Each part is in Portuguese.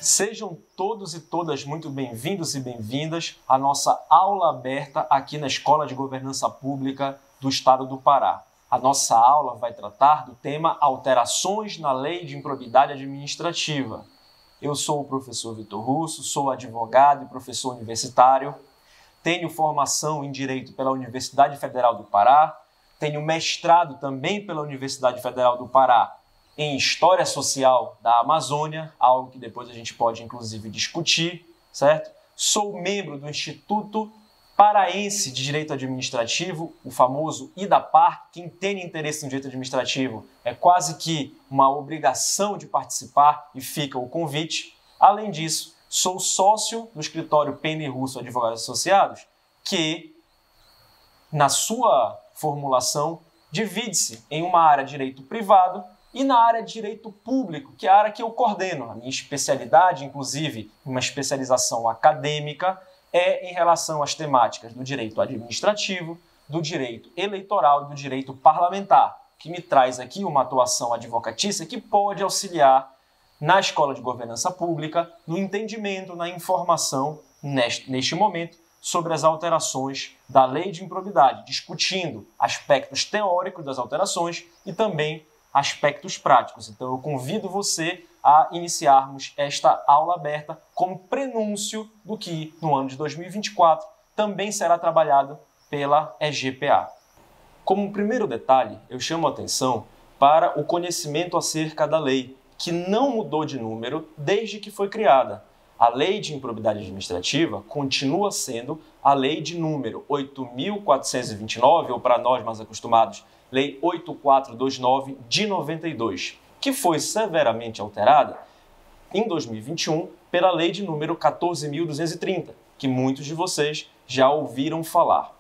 Sejam todos e todas muito bem-vindos e bem-vindas à nossa aula aberta aqui na Escola de Governança Pública do Estado do Pará. A nossa aula vai tratar do tema Alterações na Lei de Improbidade Administrativa. Eu sou o professor Vitor Russo, sou advogado e professor universitário, tenho formação em Direito pela Universidade Federal do Pará, tenho mestrado também pela Universidade Federal do Pará em História Social da Amazônia, algo que depois a gente pode inclusive discutir, certo? Sou membro do Instituto Paraense de Direito Administrativo, o famoso IDAPAR. Quem tem interesse em direito administrativo é quase que uma obrigação de participar e fica o convite. Além disso, sou sócio do escritório Pena e Russo Advogados Associados, que, na sua formulação, divide-se em uma área de direito privado e na área de direito público, que é a área que eu coordeno. A minha especialidade, inclusive, uma especialização acadêmica, é em relação às temáticas do direito administrativo, do direito eleitoral e do direito parlamentar, que me traz aqui uma atuação advocatícia que pode auxiliar na Escola de Governança Pública, no entendimento, na informação, neste momento, sobre as alterações da Lei de Improbidade, discutindo aspectos teóricos das alterações e também aspectos práticos. Então, eu convido você a iniciarmos esta aula aberta como prenúncio do que, no ano de 2024, também será trabalhado pela EGPA. Como primeiro detalhe, eu chamo a atenção para o conhecimento acerca da lei, que não mudou de número desde que foi criada. A Lei de Improbidade Administrativa continua sendo a Lei de número 8.429, ou para nós mais acostumados, Lei 8429 de 92, que foi severamente alterada em 2021 pela Lei de número 14.230, que muitos de vocês já ouviram falar.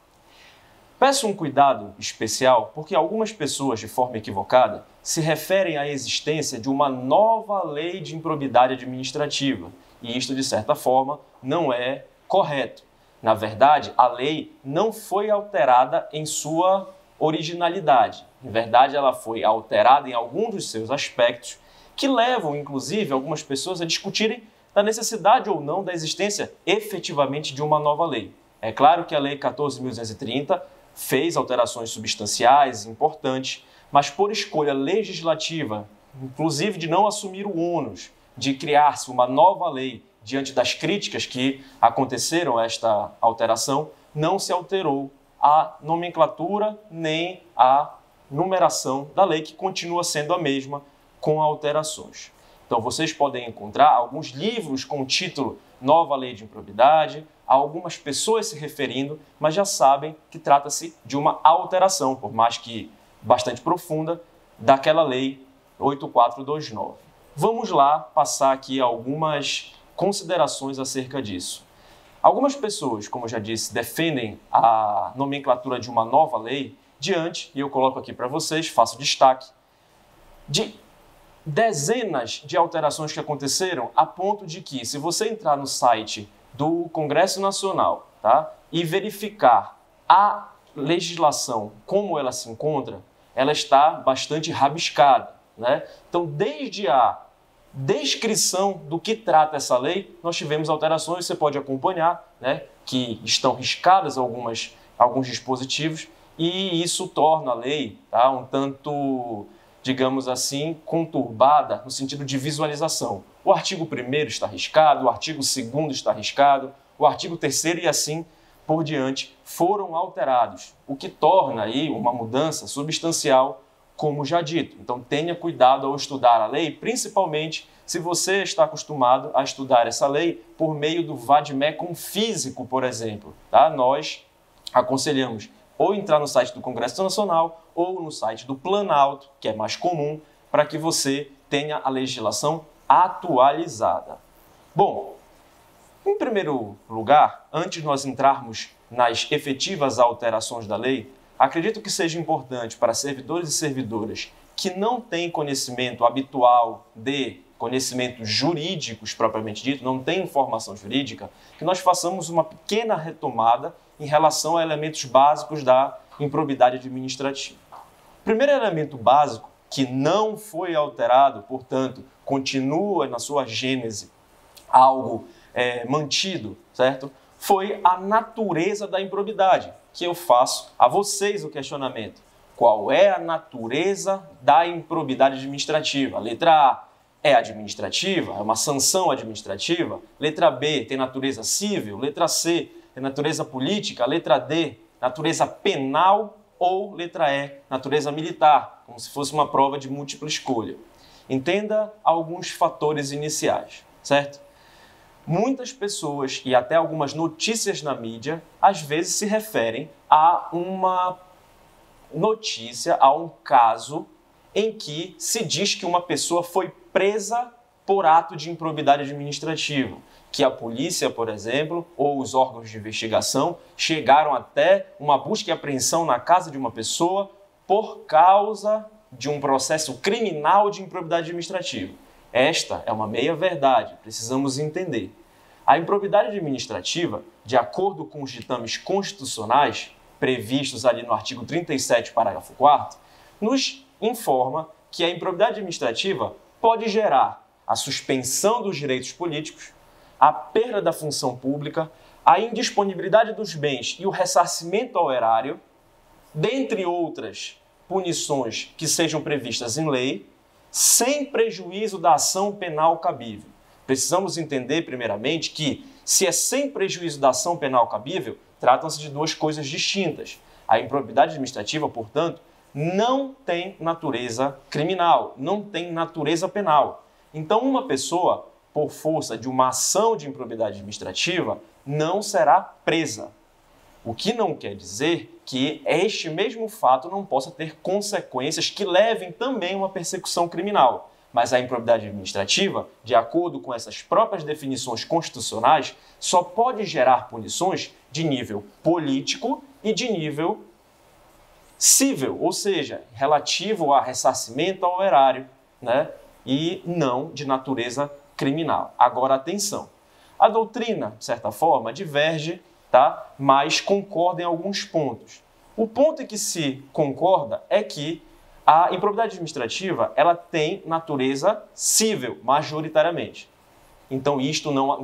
Peço um cuidado especial porque algumas pessoas, de forma equivocada, se referem à existência de uma nova Lei de Improbidade Administrativa, e isto, de certa forma, não é correto. Na verdade, a lei não foi alterada em sua originalidade. Em verdade, ela foi alterada em alguns dos seus aspectos que levam, inclusive, algumas pessoas a discutirem da necessidade ou não da existência efetivamente de uma nova lei. É claro que a Lei 14.230 fez alterações substanciais importantes, mas por escolha legislativa, inclusive de não assumir o ônus de criar-se uma nova lei diante das críticas que aconteceram a esta alteração, não se alterou a nomenclatura nem a numeração da lei, que continua sendo a mesma com alterações. Então vocês podem encontrar alguns livros com o título Nova Lei de Improbidade, algumas pessoas se referindo, mas já sabem que trata-se de uma alteração, por mais que bastante profunda, daquela lei 8429. Vamos lá passar aqui algumas considerações acerca disso. Algumas pessoas, como eu já disse, defendem a nomenclatura de uma nova lei diante, e eu coloco aqui para vocês, faço destaque, de dezenas de alterações que aconteceram, a ponto de que, se você entrar no site do Congresso Nacional, tá, e verificar a legislação como ela se encontra, ela está bastante rabiscada, né? Então, desde a descrição do que trata essa lei, nós tivemos alterações, você pode acompanhar, né, que estão riscadas alguns dispositivos, e isso torna a lei, tá, um tanto, digamos assim, conturbada no sentido de visualização. O artigo 1º está riscado, o artigo 2º está riscado, o artigo 3º e assim por diante foram alterados, o que torna aí uma mudança substancial, como já dito. Então tenha cuidado ao estudar a lei, principalmente se você está acostumado a estudar essa lei por meio do Vademecum físico, por exemplo. Tá? Nós aconselhamos ou entrar no site do Congresso Nacional ou no site do Planalto, que é mais comum, para que você tenha a legislação atualizada. Bom, em primeiro lugar, antes de nós entrarmos nas efetivas alterações da lei, acredito que seja importante para servidores e servidoras que não têm conhecimento habitual de conhecimentos jurídicos propriamente dito, não têm informação jurídica, que nós façamos uma pequena retomada em relação a elementos básicos da improbidade administrativa. O primeiro elemento básico, que não foi alterado, portanto, continua na sua gênese algo mantido, certo? Foi a natureza da improbidade, que eu faço a vocês o questionamento. Qual é a natureza da improbidade administrativa? Letra A é administrativa, é uma sanção administrativa. Letra B tem natureza civil. Letra C tem natureza política. Letra D, natureza penal. Ou letra E, natureza militar, como se fosse uma prova de múltipla escolha. Entenda alguns fatores iniciais, certo? Muitas pessoas e até algumas notícias na mídia, às vezes se referem a uma notícia, a um caso em que se diz que uma pessoa foi presa por ato de improbidade administrativa, que a polícia, por exemplo, ou os órgãos de investigação chegaram até uma busca e apreensão na casa de uma pessoa por causa de um processo criminal de improbidade administrativa. Esta é uma meia-verdade, precisamos entender. A improbidade administrativa, de acordo com os ditames constitucionais, previstos ali no artigo 37, parágrafo 4º, nos informa que a improbidade administrativa pode gerar a suspensão dos direitos políticos, a perda da função pública, a indisponibilidade dos bens e o ressarcimento ao erário, dentre outras punições que sejam previstas em lei, sem prejuízo da ação penal cabível. Precisamos entender, primeiramente, que se é sem prejuízo da ação penal cabível, tratam-se de duas coisas distintas. A improbidade administrativa, portanto, não tem natureza criminal, não tem natureza penal. Então, uma pessoa, por força de uma ação de improbidade administrativa, não será presa. O que não quer dizer que este mesmo fato não possa ter consequências que levem também a uma persecução criminal. Mas a improbidade administrativa, de acordo com essas próprias definições constitucionais, só pode gerar punições de nível político e de nível civil, ou seja, relativo a ressarcimento ao erário, né? E não de natureza criminal. Agora, atenção, a doutrina, de certa forma, diverge, tá? Mas concorda em alguns pontos. O ponto em que se concorda é que a improbidade administrativa ela tem natureza civil, majoritariamente. Então,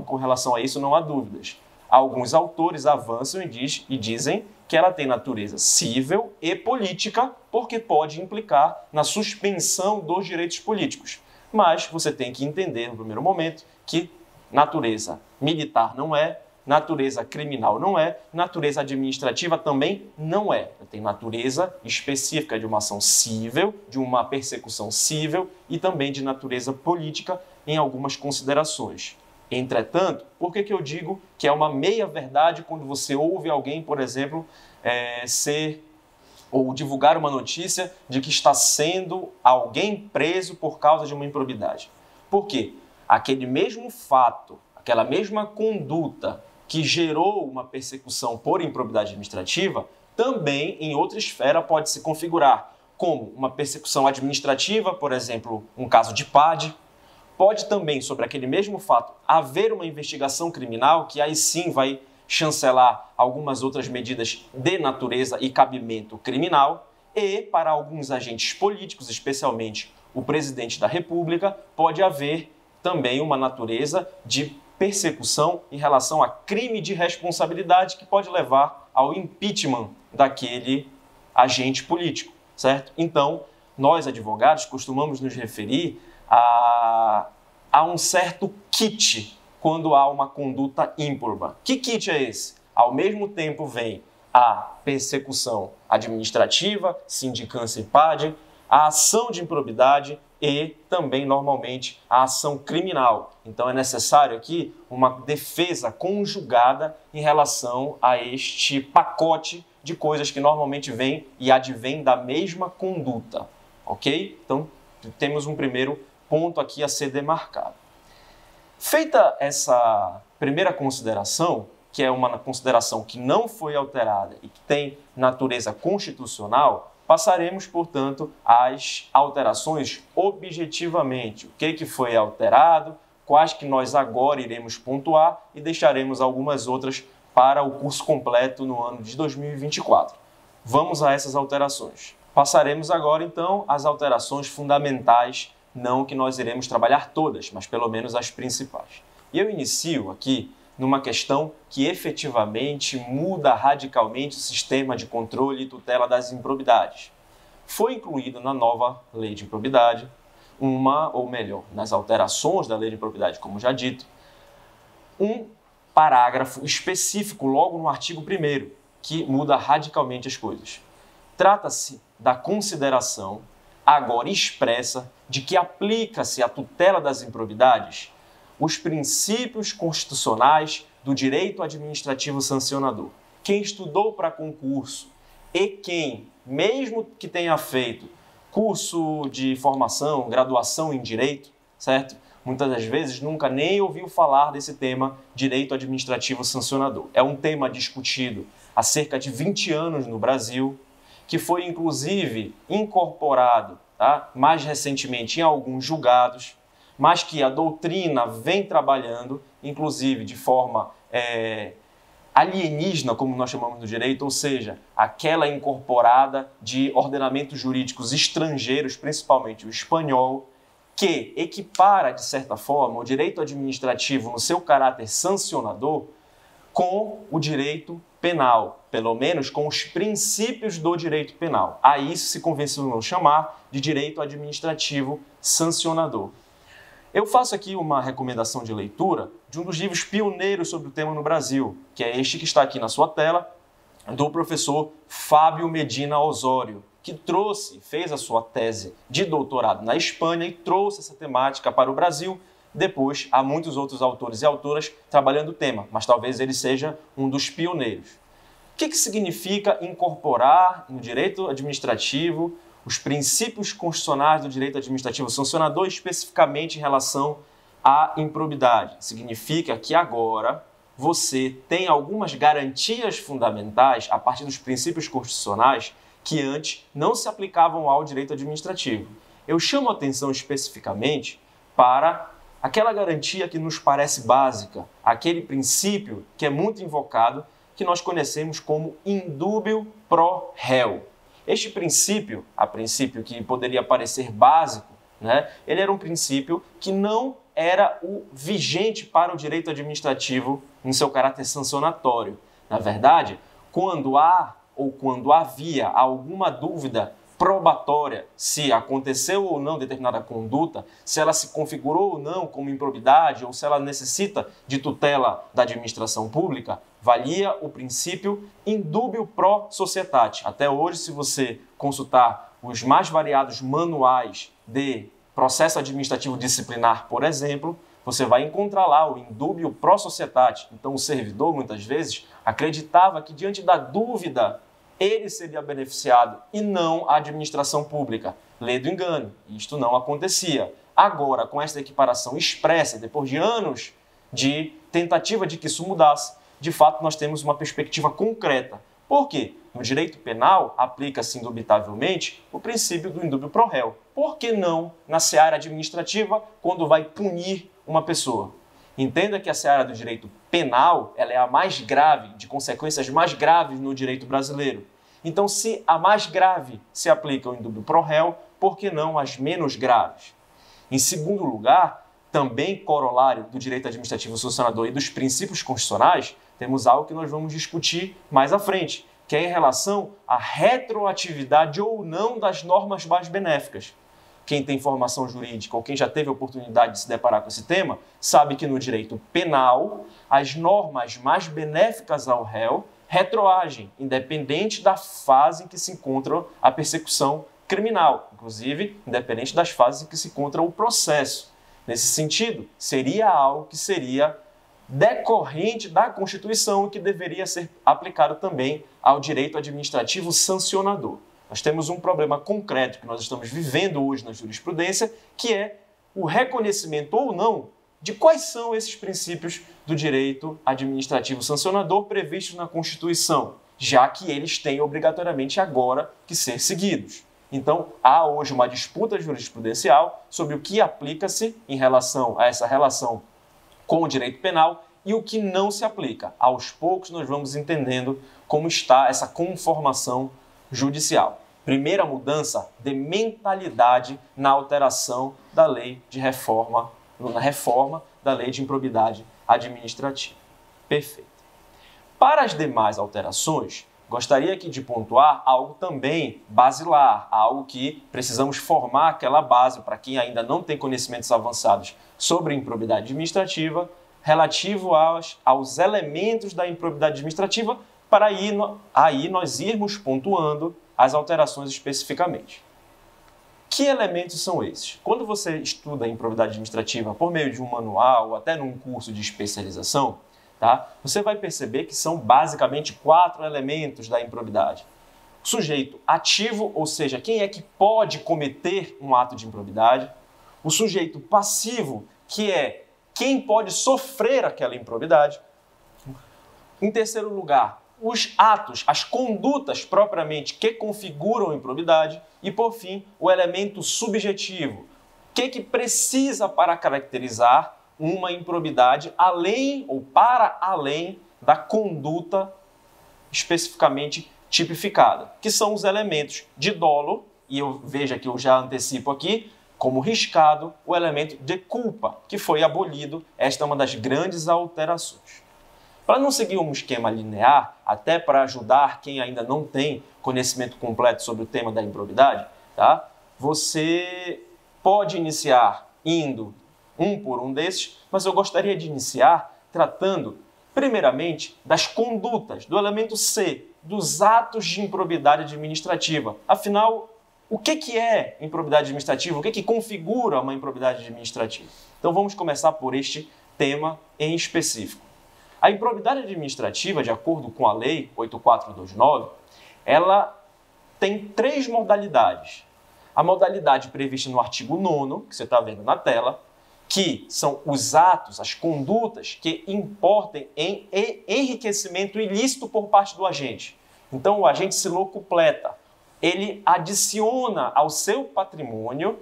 com relação a isso, não há dúvidas. Alguns autores avançam e dizem que ela tem natureza civil e política, porque pode implicar na suspensão dos direitos políticos. Mas você tem que entender, no primeiro momento, que natureza militar não é, natureza criminal não é, natureza administrativa também não é. Tem natureza específica de uma ação civil, de uma persecução civil e também de natureza política em algumas considerações. Entretanto, por que eu digo que é uma meia-verdade quando você ouve alguém, por exemplo, ou divulgar uma notícia de que está sendo alguém preso por causa de uma improbidade? Por quê? Aquele mesmo fato, aquela mesma conduta que gerou uma persecução por improbidade administrativa, também em outra esfera pode se configurar como uma persecução administrativa, por exemplo, um caso de PAD. Pode também, sobre aquele mesmo fato, haver uma investigação criminal que aí sim vai chancelar algumas outras medidas de natureza e cabimento criminal. E, para alguns agentes políticos, especialmente o presidente da República, pode haver também uma natureza de persecução em relação a crime de responsabilidade que pode levar ao impeachment daquele agente político, certo? Então, nós, advogados, costumamos nos referir a um certo kit quando há uma conduta ímproba. Que kit é esse? Ao mesmo tempo vem a persecução administrativa, sindicância e PAD, a ação de improbidade e também, normalmente, a ação criminal. Então, é necessário aqui uma defesa conjugada em relação a este pacote de coisas que normalmente vêm e advêm da mesma conduta, ok? Então, temos um primeiro ponto aqui a ser demarcado. Feita essa primeira consideração, que é uma consideração que não foi alterada e que tem natureza constitucional, passaremos, portanto, às alterações objetivamente. O que foi alterado, quais que nós agora iremos pontuar e deixaremos algumas outras para o curso completo no ano de 2024. Vamos a essas alterações. Passaremos agora, então, às alterações fundamentais, não que nós iremos trabalhar todas, mas pelo menos as principais. E eu inicio aqui numa questão que efetivamente muda radicalmente o sistema de controle e tutela das improbidades. Foi incluído na nova lei de improbidade, nas alterações da lei de improbidade, como já dito, um parágrafo específico logo no artigo 1º, que muda radicalmente as coisas. Trata-se da consideração, agora expressa, de que aplica-se à tutela das improbidades os princípios constitucionais do direito administrativo sancionador. Quem estudou para concurso e quem, mesmo que tenha feito curso de formação, graduação em direito, certo? Muitas das vezes nunca nem ouviu falar desse tema direito administrativo sancionador. É um tema discutido há cerca de 20 anos no Brasil, que foi inclusive incorporado, mais recentemente em alguns julgados, mas que a doutrina vem trabalhando, inclusive de forma alienígena, como nós chamamos no direito, ou seja, aquela incorporada de ordenamentos jurídicos estrangeiros, principalmente o espanhol, que equipara, de certa forma, o direito administrativo no seu caráter sancionador com o direito penal, pelo menos com os princípios do direito penal. A isso se convencionou chamar de direito administrativo sancionador. Eu faço aqui uma recomendação de leitura de um dos livros pioneiros sobre o tema no Brasil, que é este que está aqui na sua tela, do professor Fábio Medina Osório, que fez a sua tese de doutorado na Espanha e trouxe essa temática para o Brasil. Depois, há muitos outros autores e autoras trabalhando o tema, mas talvez ele seja um dos pioneiros. O que significa incorporar no direito administrativo os princípios constitucionais do direito administrativo sancionador, especificamente em relação à improbidade? Significa que agora você tem algumas garantias fundamentais a partir dos princípios constitucionais que antes não se aplicavam ao direito administrativo. Eu chamo a atenção especificamente para aquela garantia que nos parece básica, aquele princípio que é muito invocado, que nós conhecemos como indúbio pro réu. Este princípio, a princípio que poderia parecer básico, ele era um princípio que não era o vigente para o direito administrativo em seu caráter sancionatório. Na verdade, quando havia alguma dúvida probatória se aconteceu ou não determinada conduta, se ela se configurou ou não como improbidade ou se ela necessita de tutela da administração pública, valia o princípio indúbio pro societate. Até hoje, se você consultar os mais variados manuais de processo administrativo disciplinar, por exemplo, você vai encontrar lá o indúbio pro societate. Então, o servidor, muitas vezes, acreditava que, diante da dúvida, ele seria beneficiado e não a administração pública. Lei do engano. Isto não acontecia. Agora, com esta equiparação expressa, depois de anos de tentativa de que isso mudasse, de fato nós temos uma perspectiva concreta. Por quê? No direito penal, aplica-se indubitavelmente o princípio do indúbio pro réu. Por que não na seara administrativa, quando vai punir uma pessoa? Entenda que a seara do direito penal ela é a mais grave, de consequências mais graves no direito brasileiro. Então, se a mais grave se aplica o indúbio pro réu, por que não as menos graves? Em segundo lugar, também corolário do direito administrativo sancionador e dos princípios constitucionais, temos algo que nós vamos discutir mais à frente, que é em relação à retroatividade ou não das normas mais benéficas. Quem tem formação jurídica ou quem já teve a oportunidade de se deparar com esse tema, sabe que no direito penal, as normas mais benéficas ao réu retroagem, independente da fase em que se encontra a persecução criminal, inclusive independente das fases em que se encontra o processo. Nesse sentido, seria algo que seria decorrente da Constituição e que deveria ser aplicado também ao direito administrativo sancionador. Nós temos um problema concreto que nós estamos vivendo hoje na jurisprudência, que é o reconhecimento ou não de quais são esses princípios do direito administrativo sancionador previstos na Constituição, já que eles têm obrigatoriamente agora que ser seguidos. Então, há hoje uma disputa jurisprudencial sobre o que aplica-se em relação a essa relação com o direito penal e o que não se aplica. Aos poucos nós vamos entendendo como está essa conformação judicial. Primeira mudança de mentalidade na alteração da lei de reforma, da Lei de Improbidade Administrativa. Perfeito. Para as demais alterações, gostaria aqui de pontuar algo também basilar, algo que precisamos formar aquela base para quem ainda não tem conhecimentos avançados sobre improbidade administrativa, relativo aos elementos da improbidade administrativa, para aí nós irmos pontuando as alterações especificamente. Que elementos são esses? Quando você estuda improbidade administrativa por meio de um manual ou até num curso de especialização, tá? Você vai perceber que são basicamente 4 elementos da improbidade. O sujeito ativo, ou seja, quem é que pode cometer um ato de improbidade. O sujeito passivo, que é quem pode sofrer aquela improbidade. Em terceiro lugar, os atos, as condutas propriamente que configuram a improbidade. E, por fim, o elemento subjetivo. O que precisa para caracterizar uma improbidade além ou para além da conduta especificamente tipificada, que são os elementos de dolo, e veja que eu já antecipo aqui, como riscado, o elemento de culpa, que foi abolido. Esta é uma das grandes alterações. Para não seguir um esquema linear, até para ajudar quem ainda não tem conhecimento completo sobre o tema da improbidade, tá? Você pode iniciar indo um por um desses, mas eu gostaria de iniciar tratando, primeiramente, das condutas, do elemento C, dos atos de improbidade administrativa. Afinal, o que é improbidade administrativa? O que configura uma improbidade administrativa? Então vamos começar por este tema em específico. A improbidade administrativa, de acordo com a Lei 8429, ela tem 3 modalidades. A modalidade prevista no artigo 9º, que você está vendo na tela, que são os atos, as condutas que importem em enriquecimento ilícito por parte do agente. Então, o agente se locupleta. Ele adiciona ao seu patrimônio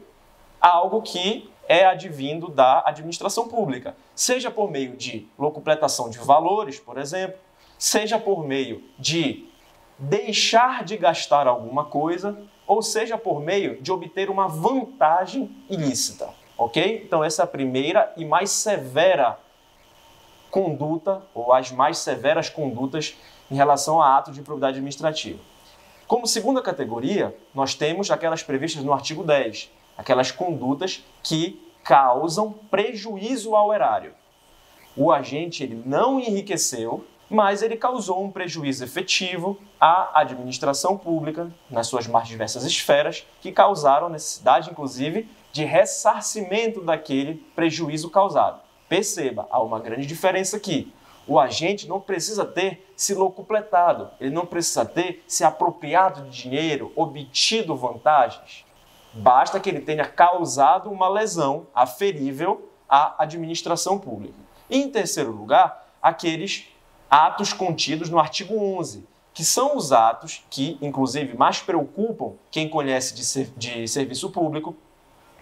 algo que é advindo da administração pública, seja por meio de locupletação de valores, por exemplo, seja por meio de deixar de gastar alguma coisa, ou seja por meio de obter uma vantagem ilícita, ok? Então essa é a primeira e mais severa conduta, ou as mais severas condutas em relação a ato de improbidade administrativa. Como segunda categoria, nós temos aquelas previstas no artigo 10, aquelas condutas que causam prejuízo ao erário. O agente ele não enriqueceu, mas ele causou um prejuízo efetivo à administração pública, nas suas mais diversas esferas, que causaram necessidade, inclusive, de ressarcimento daquele prejuízo causado. Perceba, há uma grande diferença aqui. O agente não precisa ter se locupletado, ele não precisa ter se apropriado de dinheiro, obtido vantagens. Basta que ele tenha causado uma lesão aferível à administração pública. E, em terceiro lugar, aqueles atos contidos no artigo 11, que são os atos que, inclusive, mais preocupam quem conhece de serviço público,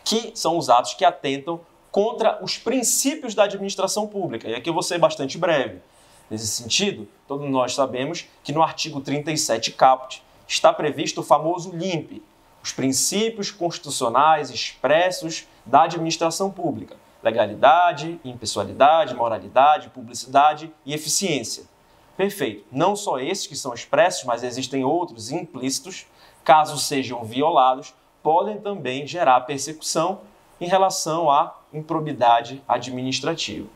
que são os atos que atentam contra os princípios da administração pública. E aqui eu vou ser bastante breve. Nesse sentido, todos nós sabemos que no artigo 37 caput está previsto o famoso LIMP, os princípios constitucionais expressos da administração pública: legalidade, impessoalidade, moralidade, publicidade e eficiência. Perfeito. Não só esses que são expressos, mas existem outros implícitos, caso sejam violados, podem também gerar persecução em relação à improbidade administrativa.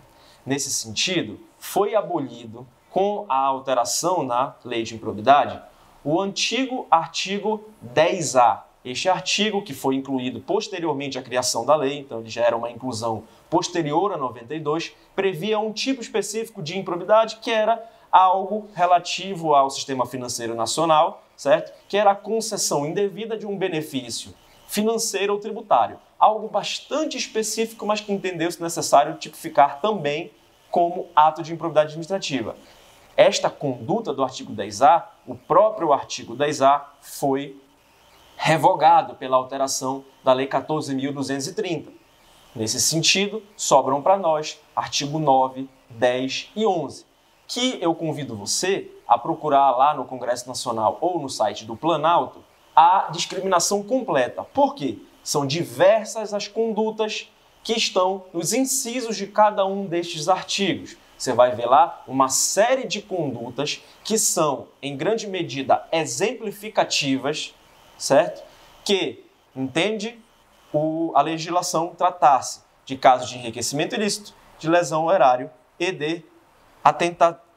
Nesse sentido, foi abolido, com a alteração na Lei de Improbidade, o antigo artigo 10A. Este artigo, que foi incluído posteriormente à criação da lei, então ele já era uma inclusão posterior a 92, previa um tipo específico de improbidade que era algo relativo ao sistema financeiro nacional, certo? Que era a concessão indevida de um benefício financeiro ou tributário. Algo bastante específico, mas que entendeu-se necessário tipificar também como ato de improbidade administrativa. Esta conduta do artigo 10A, o próprio artigo 10A, foi revogado pela alteração da Lei 14.230. Nesse sentido, sobram para nós artigo 9, 10 e 11, que eu convido você a procurar lá no Congresso Nacional ou no site do Planalto a discriminação completa. Por quê? São diversas as condutas que estão nos incisos de cada um destes artigos. Você vai ver lá uma série de condutas que são, em grande medida, exemplificativas, certo? Que entende a legislação tratar-se de casos de enriquecimento ilícito, de lesão ao erário e de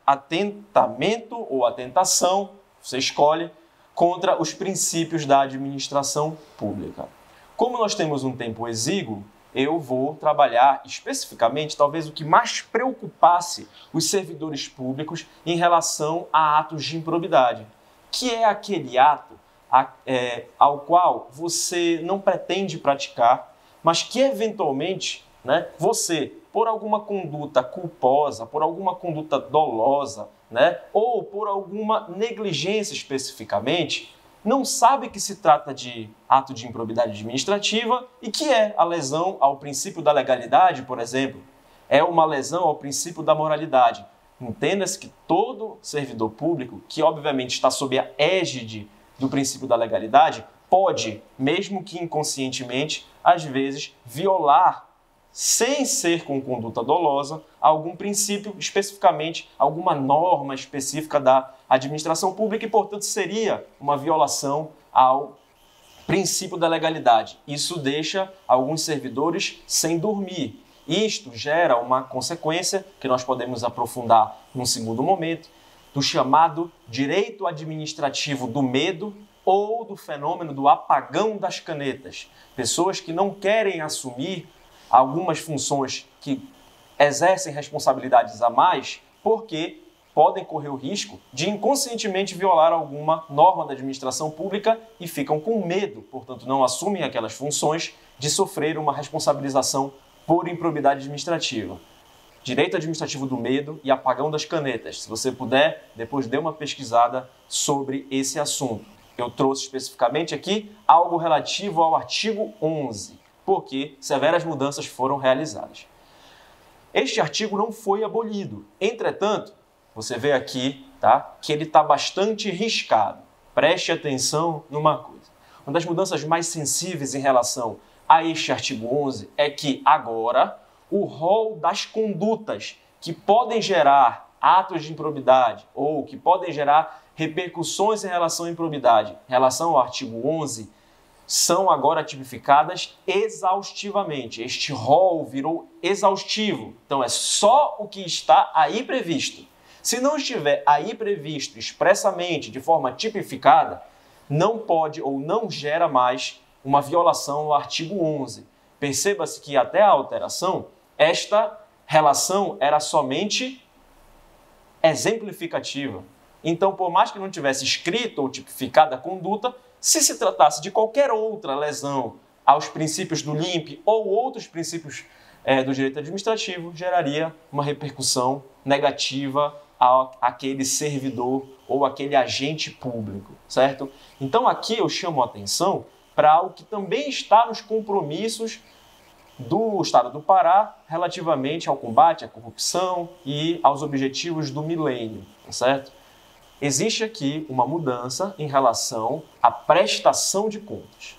atentamento ou atentação, você escolhe, contra os princípios da administração pública. Como nós temos um tempo exíguo, eu vou trabalhar especificamente, talvez o que mais preocupasse os servidores públicos em relação a atos de improbidade, que é aquele ato ao qual você não pretende praticar, mas que eventualmente, né, você, por alguma conduta culposa, por alguma conduta dolosa, né, ou por alguma negligência especificamente, não sabe que se trata de ato de improbidade administrativa e que é a lesão ao princípio da legalidade, por exemplo, é uma lesão ao princípio da moralidade. Entenda-se que todo servidor público, que obviamente está sob a égide do princípio da legalidade, pode, mesmo que inconscientemente, às vezes, violar, sem ser com conduta dolosa, algum princípio, especificamente alguma norma específica da administração pública e, portanto, seria uma violação ao princípio da legalidade. Isso deixa alguns servidores sem dormir. Isto gera uma consequência que nós podemos aprofundar num segundo momento, do chamado direito administrativo do medo ou do fenômeno do apagão das canetas. Pessoas que não querem assumir algumas funções que exercem responsabilidades a mais porque podem correr o risco de inconscientemente violar alguma norma da administração pública e ficam com medo, portanto não assumem aquelas funções, de sofrer uma responsabilização por improbidade administrativa. Direito administrativo do medo e apagão das canetas. Se você puder, depois dê uma pesquisada sobre esse assunto. Eu trouxe especificamente aqui algo relativo ao artigo 11, porque severas mudanças foram realizadas. Este artigo não foi abolido. Entretanto, você vê aqui, tá, que ele está bastante riscado. Preste atenção numa coisa. Uma das mudanças mais sensíveis em relação a este artigo 11 é que agora o rol das condutas que podem gerar atos de improbidade ou que podem gerar repercussões em relação à improbidade, em relação ao artigo 11, são agora tipificadas exaustivamente. Este rol virou exaustivo. Então é só o que está aí previsto. Se não estiver aí previsto expressamente, de forma tipificada, não pode ou não gera mais uma violação ao artigo 11. Perceba-se que até a alteração, esta relação era somente exemplificativa. Então, por mais que não tivesse escrito ou tipificada a conduta, se tratasse de qualquer outra lesão aos princípios do LIMP ou outros princípios do direito administrativo, geraria uma repercussão negativa àquele servidor ou aquele agente público, certo? Então, aqui eu chamo a atenção para algo que também está nos compromissos do Estado do Pará relativamente ao combate à corrupção e aos objetivos do milênio, certo? Existe aqui uma mudança em relação à prestação de contas.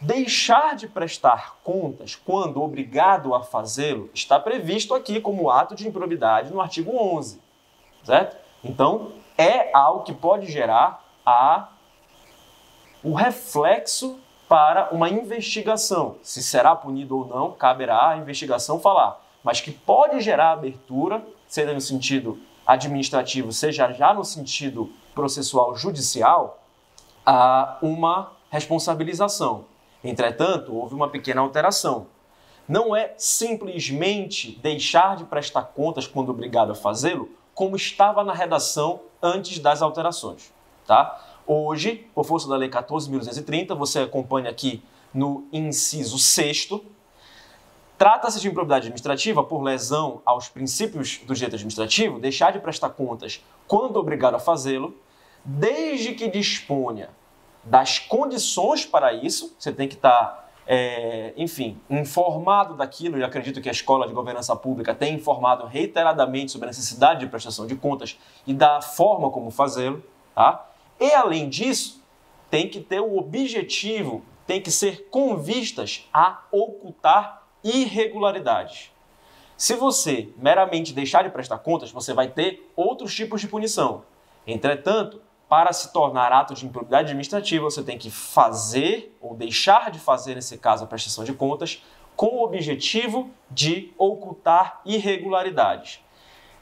Deixar de prestar contas quando obrigado a fazê-lo está previsto aqui como ato de improbidade no artigo 11, certo? Então, é algo que pode gerar o reflexo para uma investigação. Se será punido ou não, caberá à investigação falar, mas que pode gerar abertura, seja no sentido administrativo, seja já no sentido processual judicial, a uma responsabilização. Entretanto, houve uma pequena alteração. Não é simplesmente deixar de prestar contas quando obrigado a fazê-lo, como estava na redação antes das alterações, tá? Hoje, por força da Lei 14.230, você acompanha aqui no inciso 6º, trata-se de improbidade administrativa por lesão aos princípios do direito administrativo, deixar de prestar contas quando obrigado a fazê-lo, desde que disponha das condições para isso. Você tem que estar, informado daquilo, e acredito que a Escola de Governança Pública tem informado reiteradamente sobre a necessidade de prestação de contas e da forma como fazê-lo, tá? E, além disso, tem que ter o objetivo, tem que ser com vistas a ocultar irregularidades. Se você meramente deixar de prestar contas, você vai ter outros tipos de punição. Entretanto, para se tornar ato de improbidade administrativa, você tem que fazer ou deixar de fazer, nesse caso, a prestação de contas, com o objetivo de ocultar irregularidades.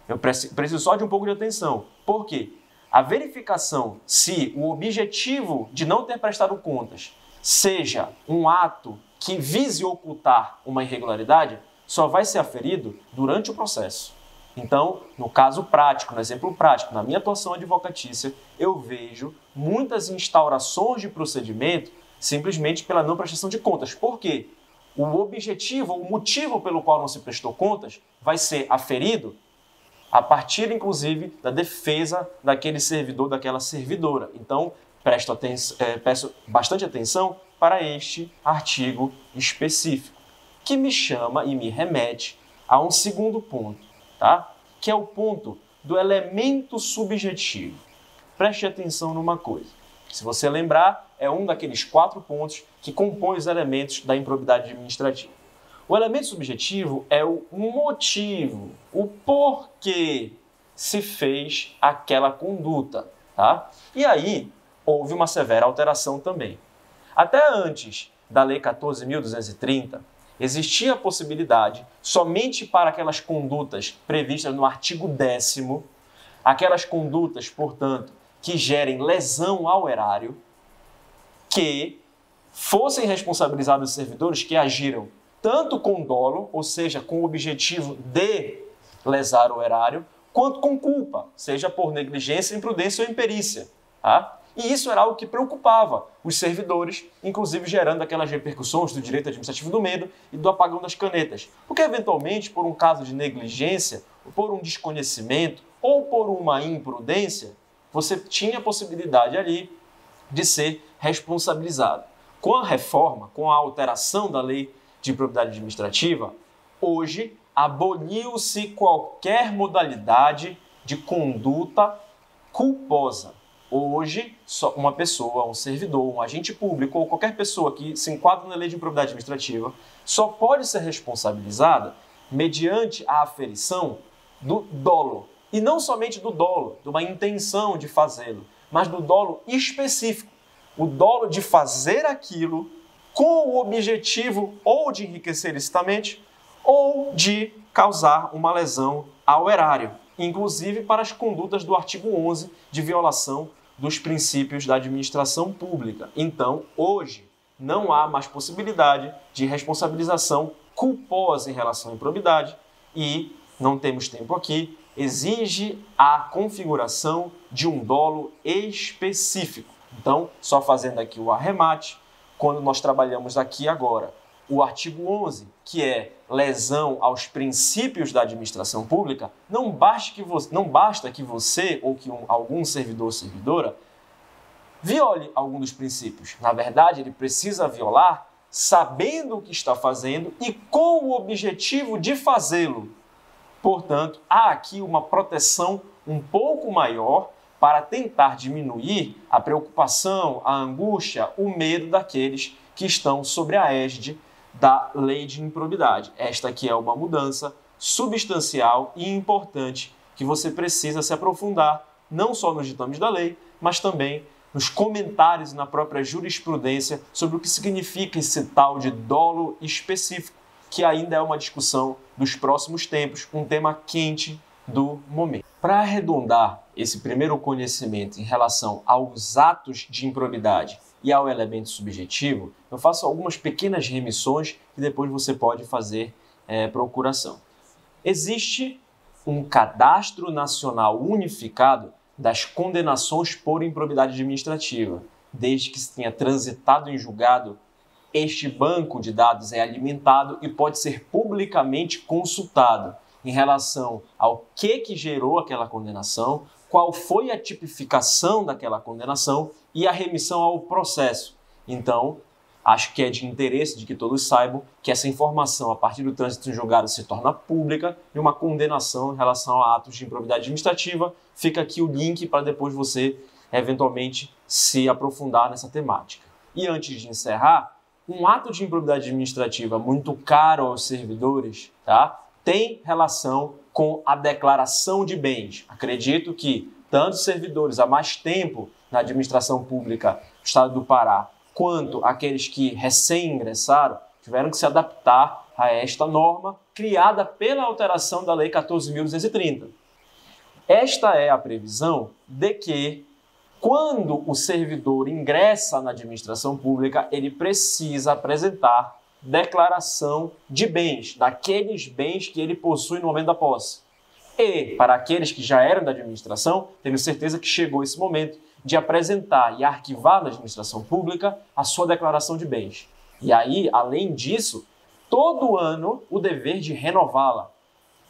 Eu preciso só de um pouco de atenção. Por quê? A verificação se o objetivo de não ter prestado contas seja um ato que vise ocultar uma irregularidade, só vai ser aferido durante o processo. Então, no caso prático, no exemplo prático, na minha atuação advocatícia, eu vejo muitas instaurações de procedimento simplesmente pela não prestação de contas. Por quê? O objetivo, o motivo pelo qual não se prestou contas vai ser aferido a partir, inclusive, da defesa daquele servidor, daquela servidora. Então, peço bastante atenção para este artigo específico, que me chama e me remete a um segundo ponto, tá? Que é o ponto do elemento subjetivo. Preste atenção numa coisa. Se você lembrar, é um daqueles 4 pontos que compõem os elementos da improbidade administrativa. O elemento subjetivo é o motivo, o porquê se fez aquela conduta, tá? E aí, houve uma severa alteração também. Até antes da Lei 14.230, existia a possibilidade, somente para aquelas condutas previstas no artigo 10º, aquelas condutas, portanto, que gerem lesão ao erário, que fossem responsabilizados os servidores que agiram tanto com dolo, ou seja, com o objetivo de lesar o erário, quanto com culpa, seja por negligência, imprudência ou imperícia. Tá? E isso era algo que preocupava os servidores, inclusive gerando aquelas repercussões do direito administrativo do medo e do apagão das canetas. Porque, eventualmente, por um caso de negligência, por um desconhecimento ou por uma imprudência, você tinha a possibilidade ali de ser responsabilizado. Com a reforma, com a alteração da lei de improbidade administrativa, hoje aboliu-se qualquer modalidade de conduta culposa. Hoje, só uma pessoa, um servidor, um agente público ou qualquer pessoa que se enquadra na lei de improbidade administrativa só pode ser responsabilizada mediante a aferição do dolo. E não somente do dolo, de uma intenção de fazê-lo, mas do dolo específico. O dolo de fazer aquilo com o objetivo ou de enriquecer ilicitamente ou de causar uma lesão ao erário, inclusive para as condutas do artigo 11 de violação dos princípios da administração pública. Então, hoje, não há mais possibilidade de responsabilização culposa em relação à improbidade e, não temos tempo aqui, exige a configuração de um dolo específico. Então, só fazendo aqui o arremate, quando nós trabalhamos aqui agora o artigo 11, que é lesão aos princípios da administração pública, não basta que você ou que algum servidor ou servidora viole algum dos princípios. Na verdade, ele precisa violar sabendo o que está fazendo e com o objetivo de fazê-lo. Portanto, há aqui uma proteção um pouco maior para tentar diminuir a preocupação, a angústia, o medo daqueles que estão sobre a égide da lei de improbidade. Esta aqui é uma mudança substancial e importante que você precisa se aprofundar, não só nos ditames da lei, mas também nos comentários e na própria jurisprudência sobre o que significa esse tal de dolo específico, que ainda é uma discussão dos próximos tempos, um tema quente do momento. Para arredondar esse primeiro conhecimento em relação aos atos de improbidade e ao elemento subjetivo, eu faço algumas pequenas remissões que depois você pode fazer procuração. Existe um cadastro nacional unificado das condenações por improbidade administrativa. Desde que se tenha transitado em julgado, este banco de dados é alimentado e pode ser publicamente consultado em relação ao que gerou aquela condenação, qual foi a tipificação daquela condenação e a remissão ao processo. Então, acho que é de interesse de que todos saibam que essa informação, a partir do trânsito em julgado, se torna pública e uma condenação em relação a atos de improbidade administrativa. Fica aqui o link para depois você, eventualmente, se aprofundar nessa temática. E antes de encerrar, um ato de improbidade administrativa muito caro aos servidores, tá? Tem relação com a declaração de bens. Acredito que tanto os servidores há mais tempo na administração pública do Estado do Pará, quanto aqueles que recém-ingressaram, tiveram que se adaptar a esta norma criada pela alteração da Lei 14.230. Esta é a previsão de que, quando o servidor ingressa na administração pública, ele precisa apresentar declaração de bens, daqueles bens que ele possui no momento da posse. E, para aqueles que já eram da administração, tenho certeza que chegou esse momento de apresentar e arquivar na administração pública a sua declaração de bens. E aí, além disso, todo ano o dever de renová-la.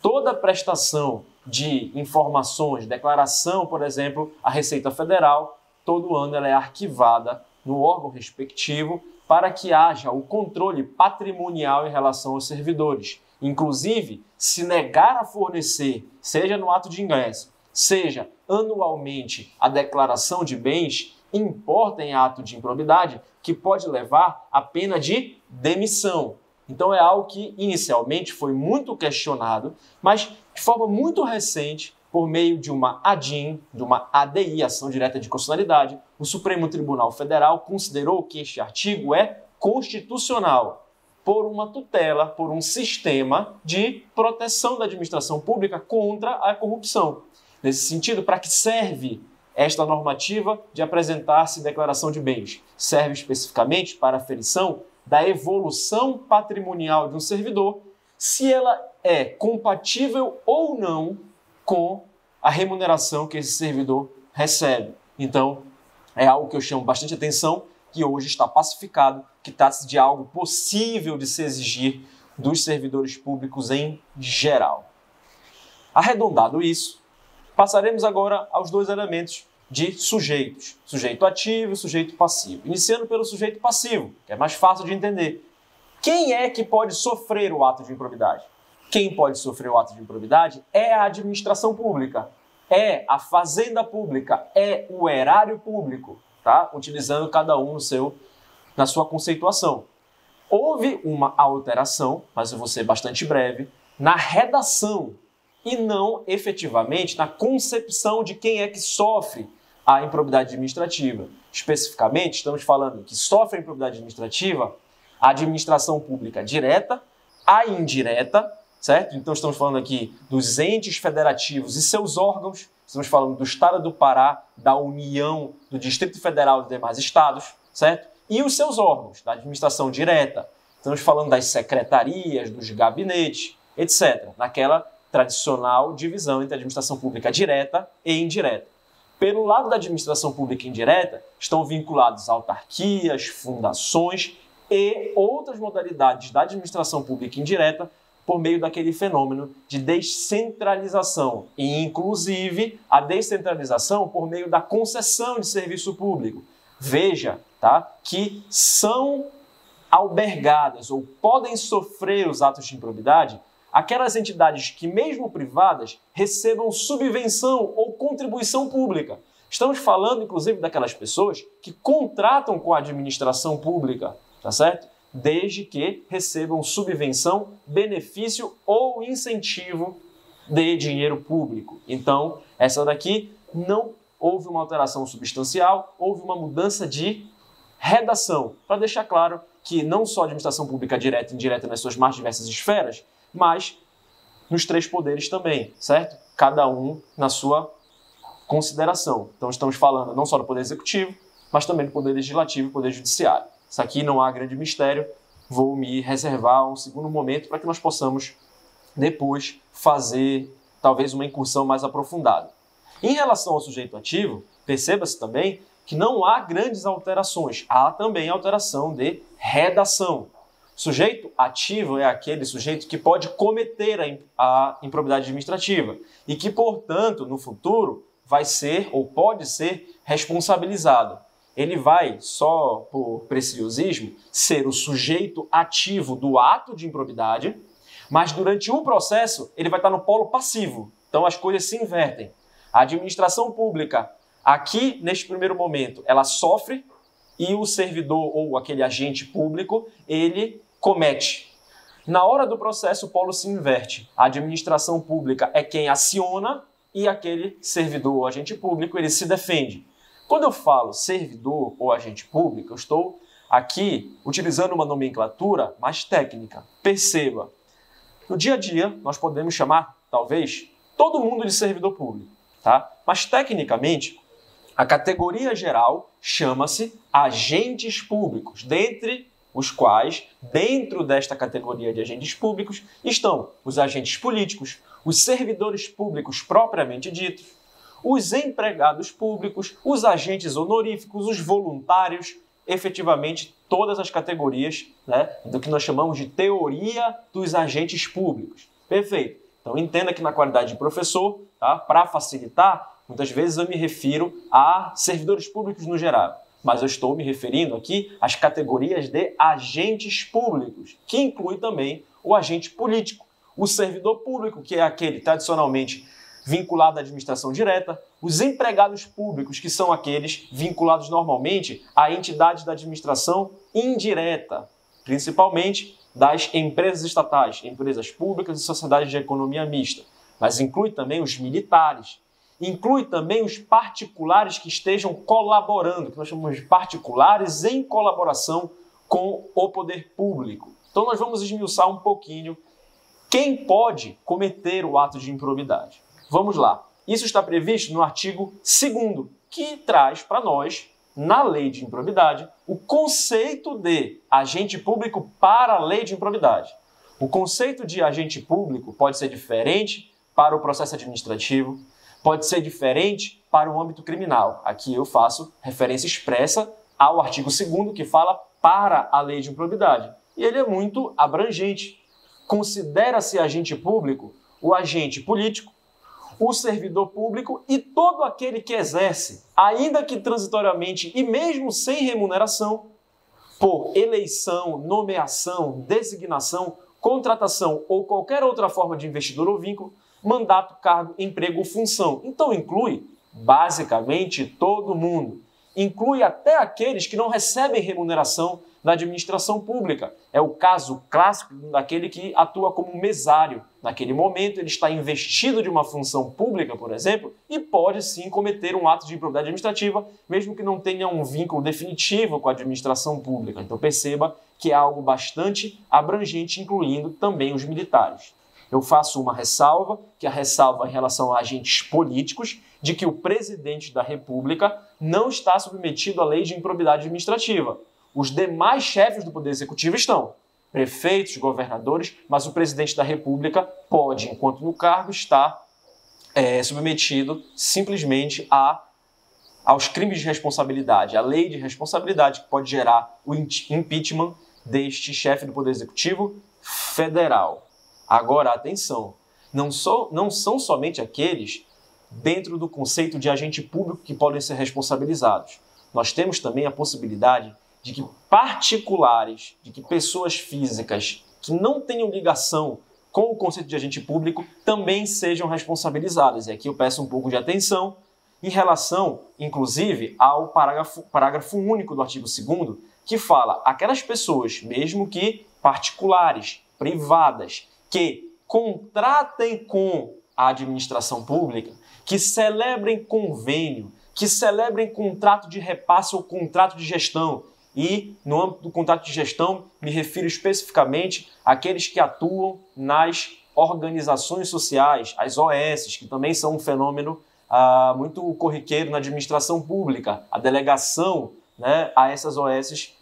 Toda prestação de informações, declaração, por exemplo, à Receita Federal, todo ano ela é arquivada no órgão respectivo para que haja o controle patrimonial em relação aos servidores. Inclusive, se negar a fornecer, seja no ato de ingresso, seja anualmente a declaração de bens, importa em ato de improbidade que pode levar à pena de demissão. Então é algo que inicialmente foi muito questionado, mas de forma muito recente, por meio de uma ADIM, de uma ADI, Ação Direta de Constitucionalidade, o Supremo Tribunal Federal considerou que este artigo é constitucional por uma tutela, por um sistema de proteção da administração pública contra a corrupção. Nesse sentido, para que serve esta normativa de apresentar-se declaração de bens? Serve especificamente para a aferição da evolução patrimonial de um servidor, se ela é compatível ou não com a remuneração que esse servidor recebe. Então, é algo que eu chamo bastante atenção, que hoje está pacificado, que trata-se de algo possível de se exigir dos servidores públicos em geral. Arredondado isso, passaremos agora aos dois elementos de sujeitos, sujeito ativo e sujeito passivo. Iniciando pelo sujeito passivo, que é mais fácil de entender. Quem é que pode sofrer o ato de improbidade? Quem pode sofrer o ato de improbidade é a administração pública, é a fazenda pública, é o erário público, tá? Utilizando cada um na sua conceituação. Houve uma alteração, mas eu vou ser bastante breve, na redação e não efetivamente na concepção de quem é que sofre a improbidade administrativa. Especificamente, estamos falando que sofre a improbidade administrativa a administração pública direta, a indireta, certo? Então estamos falando aqui dos entes federativos e seus órgãos, estamos falando do Estado do Pará, da União, do Distrito Federal e dos demais estados, certo? E os seus órgãos, da administração direta, estamos falando das secretarias, dos gabinetes, etc. Naquela tradicional divisão entre a administração pública direta e indireta. Pelo lado da administração pública indireta, estão vinculados autarquias, fundações e outras modalidades da administração pública indireta por meio daquele fenômeno de descentralização, e inclusive a descentralização por meio da concessão de serviço público. Veja, tá, que são albergadas ou podem sofrer os atos de improbidade aquelas entidades que, mesmo privadas, recebam subvenção ou contribuição pública. Estamos falando, inclusive, daquelas pessoas que contratam com a administração pública, tá certo? Desde que recebam subvenção, benefício ou incentivo de dinheiro público. Então, essa daqui não houve uma alteração substancial, houve uma mudança de redação, para deixar claro que não só a administração pública direta e indireta nas suas mais diversas esferas, mas nos três poderes também, certo? Cada um na sua consideração. Então estamos falando não só do Poder Executivo, mas também do Poder Legislativo e Poder Judiciário. Isso aqui não há grande mistério, vou me reservar um segundo momento para que nós possamos depois fazer talvez uma incursão mais aprofundada. Em relação ao sujeito ativo, perceba-se também que não há grandes alterações, há também alteração de redação. Sujeito ativo é aquele sujeito que pode cometer a improbidade administrativa e que, portanto, no futuro vai ser ou pode ser responsabilizado. Ele vai, só por preciosismo, ser o sujeito ativo do ato de improbidade, mas durante o processo ele vai estar no polo passivo. Então as coisas se invertem. A administração pública, aqui neste primeiro momento, ela sofre e o servidor ou aquele agente público, ele comete. Na hora do processo, o polo se inverte. A administração pública é quem aciona e aquele servidor ou agente público, ele se defende. Quando eu falo servidor ou agente público, eu estou aqui utilizando uma nomenclatura mais técnica. Perceba, no dia a dia, nós podemos chamar, talvez, todo mundo de servidor público, tá? Mas, tecnicamente, a categoria geral chama-se agentes públicos, dentre os quais, dentro desta categoria de agentes públicos, estão os agentes políticos, os servidores públicos propriamente ditos, os empregados públicos, os agentes honoríficos, os voluntários, efetivamente todas as categorias, né, do que nós chamamos de teoria dos agentes públicos. Perfeito. Então entenda que na qualidade de professor, tá, para facilitar, muitas vezes eu me refiro a servidores públicos no geral, mas eu estou me referindo aqui às categorias de agentes públicos, que inclui também o agente político, o servidor público, que é aquele tradicionalmente vinculado à administração direta, os empregados públicos, que são aqueles vinculados normalmente a entidades da administração indireta, principalmente das empresas estatais, empresas públicas e sociedades de economia mista. Mas inclui também os militares, inclui também os particulares que estejam colaborando, que nós chamamos de particulares em colaboração com o poder público. Então nós vamos esmiuçar um pouquinho quem pode cometer o ato de improbidade. Vamos lá. Isso está previsto no artigo 2º, que traz para nós, na lei de improbidade, o conceito de agente público para a lei de improbidade. O conceito de agente público pode ser diferente para o processo administrativo, pode ser diferente para o âmbito criminal. Aqui eu faço referência expressa ao artigo 2º, que fala para a lei de improbidade. E ele é muito abrangente. Considera-se agente público o agente político, o servidor público e todo aquele que exerce, ainda que transitoriamente e mesmo sem remuneração, por eleição, nomeação, designação, contratação ou qualquer outra forma de investidor ou vínculo, mandato, cargo, emprego ou função. Então inclui basicamente todo mundo. Inclui até aqueles que não recebem remuneração da administração pública. É o caso clássico daquele que atua como mesário. Naquele momento, ele está investido de uma função pública, por exemplo, e pode sim cometer um ato de improbidade administrativa, mesmo que não tenha um vínculo definitivo com a administração pública. Então perceba que é algo bastante abrangente, incluindo também os militares. Eu faço uma ressalva, que a ressalva em relação a agentes políticos, de que o presidente da República não está submetido à lei de improbidade administrativa. Os demais chefes do Poder Executivo estão, prefeitos, governadores, mas o presidente da República pode, enquanto no cargo, estar submetido simplesmente aos crimes de responsabilidade, à lei de responsabilidade que pode gerar o impeachment deste chefe do Poder Executivo federal. Agora, atenção, não são somente aqueles dentro do conceito de agente público que podem ser responsabilizados. Nós temos também a possibilidade de que particulares, de que pessoas físicas que não tenham ligação com o conceito de agente público também sejam responsabilizadas. E aqui eu peço um pouco de atenção em relação, inclusive, ao parágrafo único do artigo 2º, que fala aquelas pessoas, mesmo que particulares, privadas, que contratem com a administração pública, que celebrem convênio, que celebrem contrato de repasse ou contrato de gestão. E, no âmbito do contrato de gestão, me refiro especificamente àqueles que atuam nas organizações sociais, as OS, que também são um fenômeno muito corriqueiro na administração pública, a delegação, né, a essas OS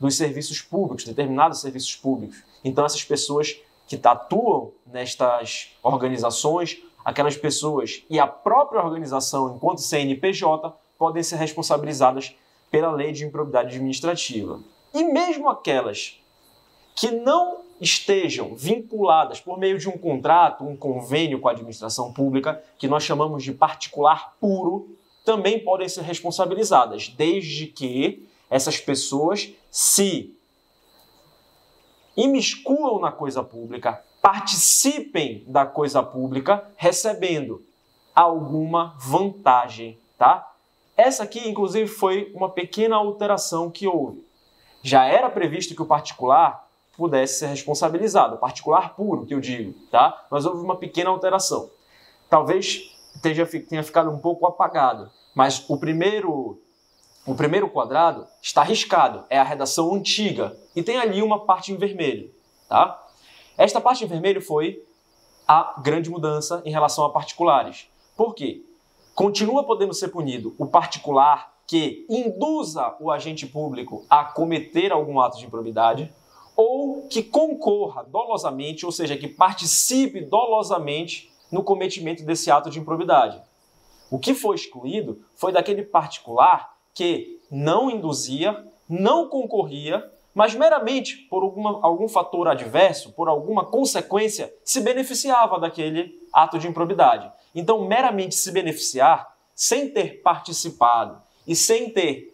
dos serviços públicos, determinados serviços públicos. Então, essas pessoas que atuam nestas organizações, aquelas pessoas e a própria organização, enquanto CNPJ, podem ser responsabilizadas pela lei de improbidade administrativa. E mesmo aquelas que não estejam vinculadas por meio de um contrato, um convênio com a administração pública, que nós chamamos de particular puro, também podem ser responsabilizadas, desde que essas pessoas se imiscuam na coisa pública, participem da coisa pública, recebendo alguma vantagem, tá? Essa aqui, inclusive, foi uma pequena alteração que houve. Já era previsto que o particular pudesse ser responsabilizado, o particular puro, que eu digo, tá? Mas houve uma pequena alteração. Talvez tenha ficado um pouco apagado, mas o primeiro quadrado está riscado, é a redação antiga, e tem ali uma parte em vermelho, tá? Esta parte em vermelho foi a grande mudança em relação a particulares. Por quê? Continua podendo ser punido o particular que induza o agente público a cometer algum ato de improbidade ou que concorra dolosamente, ou seja, que participe dolosamente no cometimento desse ato de improbidade. O que foi excluído foi daquele particular que não induzia, não concorria, mas meramente por algum fator adverso, por alguma consequência, se beneficiava daquele ato de improbidade. Então, meramente se beneficiar, sem ter participado e sem ter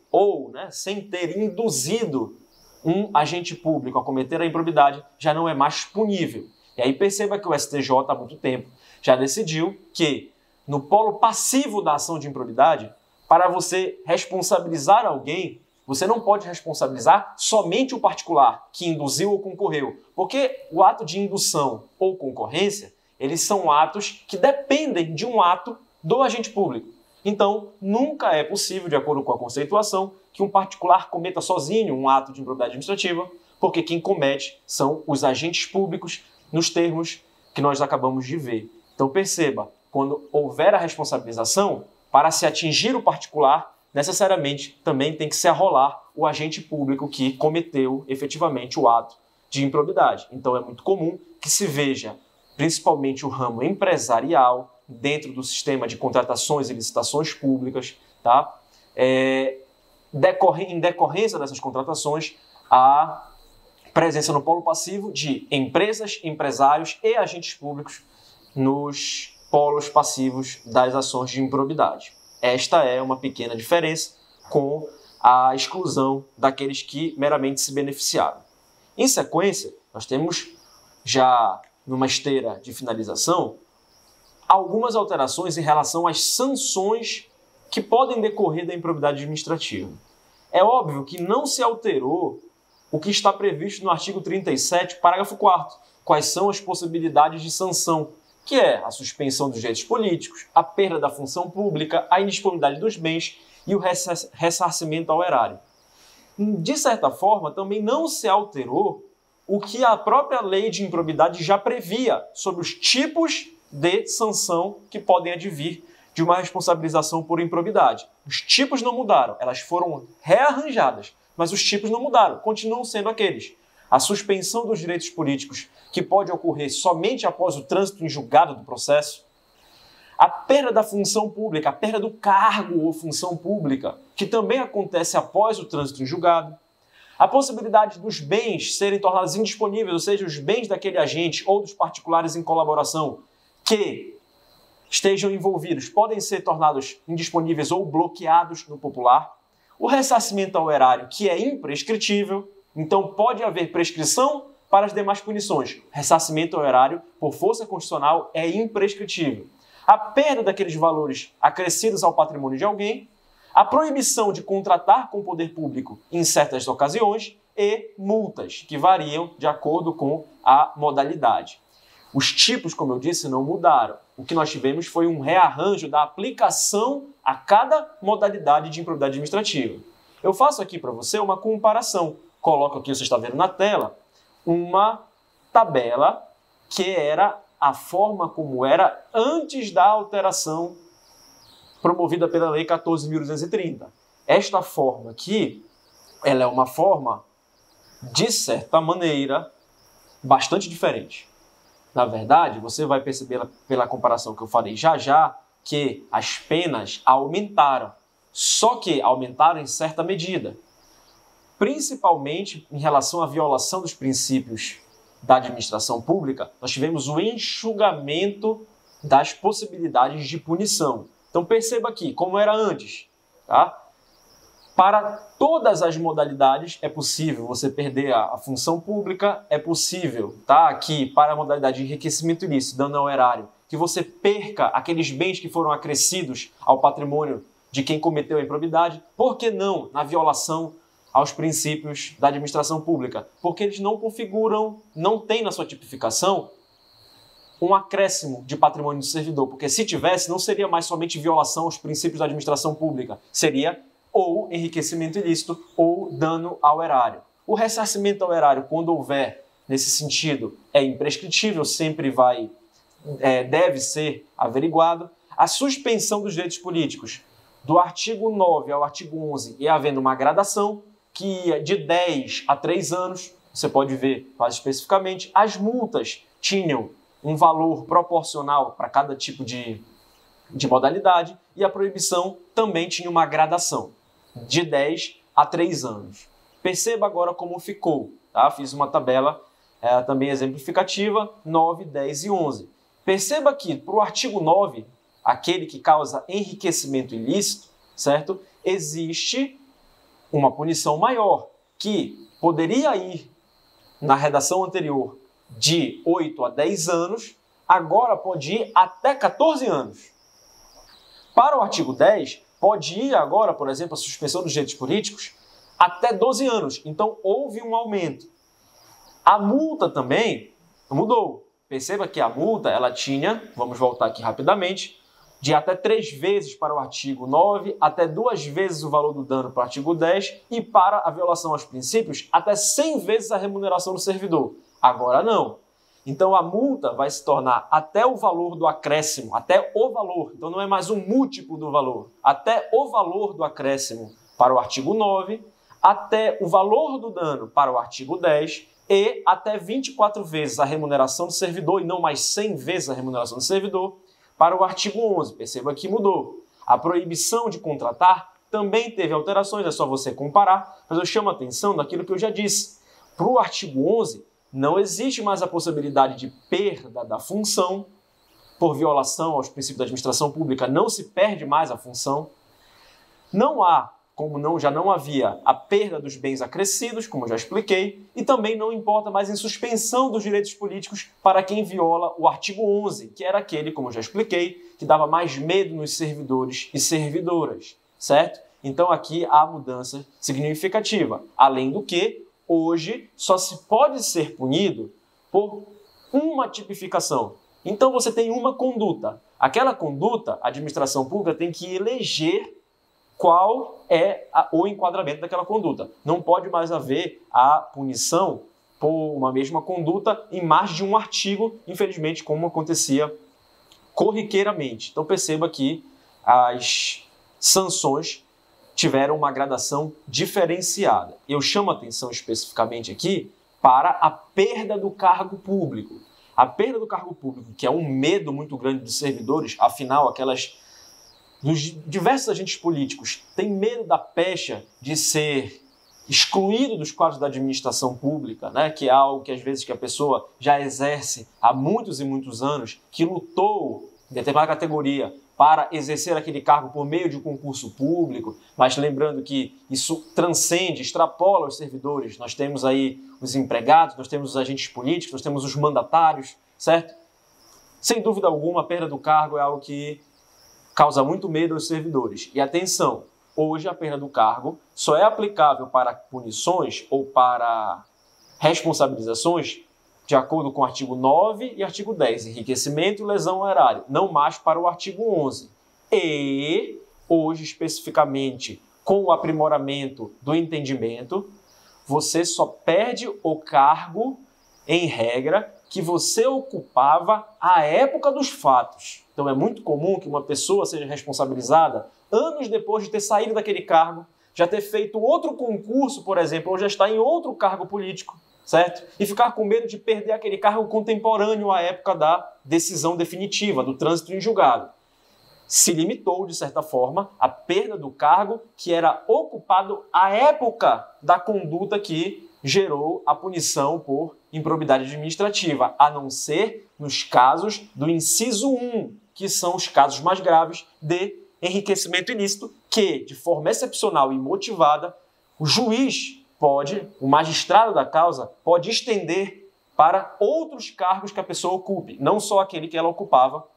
induzido um agente público a cometer a improbidade, já não é mais punível. E aí perceba que o STJ há muito tempo já decidiu que no polo passivo da ação de improbidade, para você responsabilizar alguém, você não pode responsabilizar somente o particular que induziu ou concorreu, porque o ato de indução ou concorrência, eles são atos que dependem de um ato do agente público. Então, nunca é possível, de acordo com a conceituação, que um particular cometa sozinho um ato de improbidade administrativa, porque quem comete são os agentes públicos nos termos que nós acabamos de ver. Então, perceba, quando houver a responsabilização, para se atingir o particular, necessariamente também tem que se arrolar o agente público que cometeu efetivamente o ato de improbidade. Então, é muito comum que se veja, principalmente o ramo empresarial, dentro do sistema de contratações e licitações públicas, tá? Em decorrência dessas contratações, a presença no polo passivo de empresas, empresários e agentes públicos nos polos passivos das ações de improbidade. Esta é uma pequena diferença com a exclusão daqueles que meramente se beneficiaram. Em sequência, nós temos já numa esteira de finalização algumas alterações em relação às sanções que podem decorrer da improbidade administrativa. É óbvio que não se alterou o que está previsto no artigo 37, parágrafo 4º, quais são as possibilidades de sanção, que é a suspensão dos direitos políticos, a perda da função pública, a indisponibilidade dos bens e o ressarcimento ao erário. De certa forma, também não se alterou o que a própria lei de improbidade já previa sobre os tipos de sanção que podem advir de uma responsabilização por improbidade. Os tipos não mudaram, elas foram rearranjadas, mas os tipos não mudaram, continuam sendo aqueles. A suspensão dos direitos políticos, que pode ocorrer somente após o trânsito em julgado do processo. A perda da função pública, a perda do cargo ou função pública, que também acontece após o trânsito em julgado. A possibilidade dos bens serem tornados indisponíveis, ou seja, os bens daquele agente ou dos particulares em colaboração que estejam envolvidos podem ser tornados indisponíveis ou bloqueados no popular. O ressarcimento ao erário, que é imprescritível, então pode haver prescrição para as demais punições. Ressarcimento ao erário, por força constitucional, é imprescritível. A perda daqueles valores acrescidos ao patrimônio de alguém, a proibição de contratar com o poder público em certas ocasiões e multas, que variam de acordo com a modalidade. Os tipos, como eu disse, não mudaram. O que nós tivemos foi um rearranjo da aplicação a cada modalidade de improbidade administrativa. Eu faço aqui para você uma comparação. Coloco aqui, você está vendo na tela, uma tabela que era a forma como era antes da alteração promovida pela Lei 14.230. Esta forma aqui, ela é uma forma, de certa maneira, bastante diferente. Na verdade, você vai perceber pela comparação que eu farei já, que as penas aumentaram, só que aumentaram em certa medida. Principalmente em relação à violação dos princípios da administração pública, nós tivemos o enxugamento das possibilidades de punição. Então perceba aqui, como era antes, tá? Para todas as modalidades é possível você perder a função pública, é possível, tá? Aqui, para a modalidade de enriquecimento ilícito, dano ao erário, que você perca aqueles bens que foram acrescidos ao patrimônio de quem cometeu a improbidade, por que não na violação aos princípios da administração pública? Porque eles não configuram, não tem na sua tipificação um acréscimo de patrimônio do servidor, porque se tivesse, não seria mais somente violação aos princípios da administração pública, seria ou enriquecimento ilícito ou dano ao erário. O ressarcimento ao erário, quando houver nesse sentido, é imprescritível, sempre deve ser averiguado. A suspensão dos direitos políticos, do artigo 9 ao artigo 11, e havendo uma gradação, que ia de 10 a 3 anos, você pode ver mais especificamente, as multas tinham um valor proporcional para cada tipo de modalidade, e a proibição também tinha uma gradação, de 10 a 3 anos. Perceba agora como ficou, tá? Fiz uma tabela também exemplificativa, 9, 10 e 11. Perceba que para o artigo 9, aquele que causa enriquecimento ilícito, certo? Existe uma punição maior, que poderia ir na redação anterior de 8 a 10 anos, agora pode ir até 14 anos. Para o artigo 10, pode ir agora, por exemplo, a suspensão dos direitos políticos, até 12 anos. Então, houve um aumento. A multa também mudou. Perceba que a multa, ela tinha, vamos voltar aqui rapidamente, de até 3 vezes para o artigo 9, até 2 vezes o valor do dano para o artigo 10 e para a violação aos princípios, até 100 vezes a remuneração do servidor. Agora não. Então a multa vai se tornar até o valor do acréscimo, até o valor. Então não é mais um múltiplo do valor. Até o valor do acréscimo para o artigo 9, até o valor do dano para o artigo 10 e até 24 vezes a remuneração do servidor e não mais 100 vezes a remuneração do servidor para o artigo 11. Perceba que mudou. A proibição de contratar também teve alterações, é só você comparar, mas eu chamo a atenção daquilo que eu já disse. Para o artigo 11, não existe mais a possibilidade de perda da função por violação aos princípios da administração pública, não se perde mais a função. Não há, já não havia, a perda dos bens acrescidos, como eu já expliquei, e também não importa mais em suspensão dos direitos políticos para quem viola o artigo 11, que era aquele, como eu já expliquei, que dava mais medo nos servidores e servidoras, certo? Então aqui há mudança significativa, além do que hoje só se pode ser punido por uma tipificação. Então você tem uma conduta. Aquela conduta, a administração pública tem que eleger qual é o enquadramento daquela conduta. Não pode mais haver a punição por uma mesma conduta em mais de um artigo, infelizmente, como acontecia corriqueiramente. Então perceba que as sanções tiveram uma gradação diferenciada. Eu chamo a atenção especificamente aqui para a perda do cargo público. A perda do cargo público, que é um medo muito grande dos servidores, afinal, dos diversos agentes políticos têm medo da pecha de ser excluído dos quadros da administração pública, né? Que é algo que às vezes que a pessoa já exerce há muitos e muitos anos, que lutou em determinada categoria para exercer aquele cargo por meio de um concurso público, mas lembrando que isso transcende, extrapola os servidores. Nós temos aí os empregados, nós temos os agentes políticos, nós temos os mandatários, certo? Sem dúvida alguma, a perda do cargo é algo que causa muito medo aos servidores. E atenção, hoje a perda do cargo só é aplicável para punições ou para responsabilizações de acordo com o artigo 9 e artigo 10, enriquecimento e lesão ao erário, não mais para o artigo 11. E, hoje especificamente, com o aprimoramento do entendimento, você só perde o cargo, em regra, que você ocupava à época dos fatos. Então é muito comum que uma pessoa seja responsabilizada anos depois de ter saído daquele cargo, já ter feito outro concurso, por exemplo, ou já estar em outro cargo político, certo? E ficar com medo de perder aquele cargo contemporâneo à época da decisão definitiva, do trânsito em julgado. Se limitou, de certa forma, a perda do cargo que era ocupado à época da conduta que gerou a punição por improbidade administrativa, a não ser nos casos do inciso 1, que são os casos mais graves de enriquecimento ilícito, que, de forma excepcional e motivada, o juiz o magistrado da causa pode estender para outros cargos que a pessoa ocupe, não só aquele que ela ocupava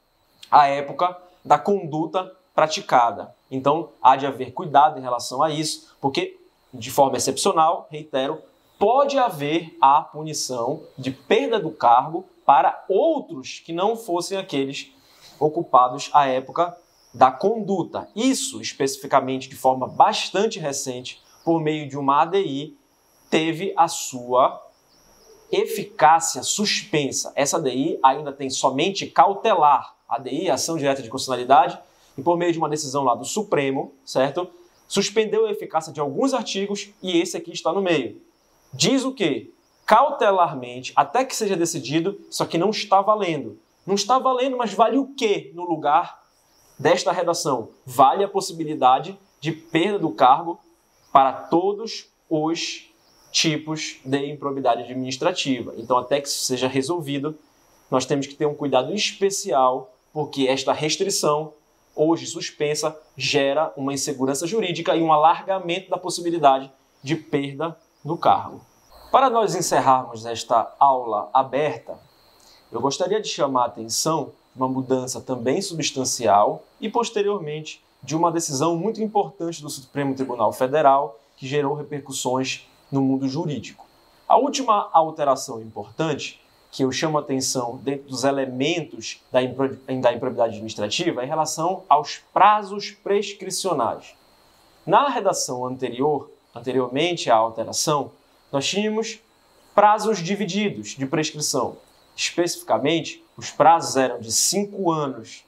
à época da conduta praticada. Então, há de haver cuidado em relação a isso, porque, de forma excepcional, reitero, pode haver a punição de perda do cargo para outros que não fossem aqueles ocupados à época da conduta. Isso, especificamente, de forma bastante recente, por meio de uma ADI, teve a sua eficácia suspensa. Essa ADI ainda tem somente cautelar. ADI, ação direta de constitucionalidade, e por meio de uma decisão lá do Supremo, certo? Suspendeu a eficácia de alguns artigos e esse aqui está no meio. Diz o quê? Cautelarmente, até que seja decidido, só que não está valendo. Não está valendo, mas vale o quê no lugar desta redação? Vale a possibilidade de perda do cargo para todos os tipos de improbidade administrativa. Então, até que isso seja resolvido, nós temos que ter um cuidado especial, porque esta restrição, hoje suspensa, gera uma insegurança jurídica e um alargamento da possibilidade de perda do cargo. Para nós encerrarmos esta aula aberta, eu gostaria de chamar a atenção de uma mudança também substancial e, posteriormente, de uma decisão muito importante do Supremo Tribunal Federal que gerou repercussões no mundo jurídico. A última alteração importante que eu chamo a atenção dentro dos elementos da improbidade administrativa é em relação aos prazos prescricionais. Na redação anteriormente à alteração, nós tínhamos prazos divididos de prescrição. Especificamente, os prazos eram de 5 anos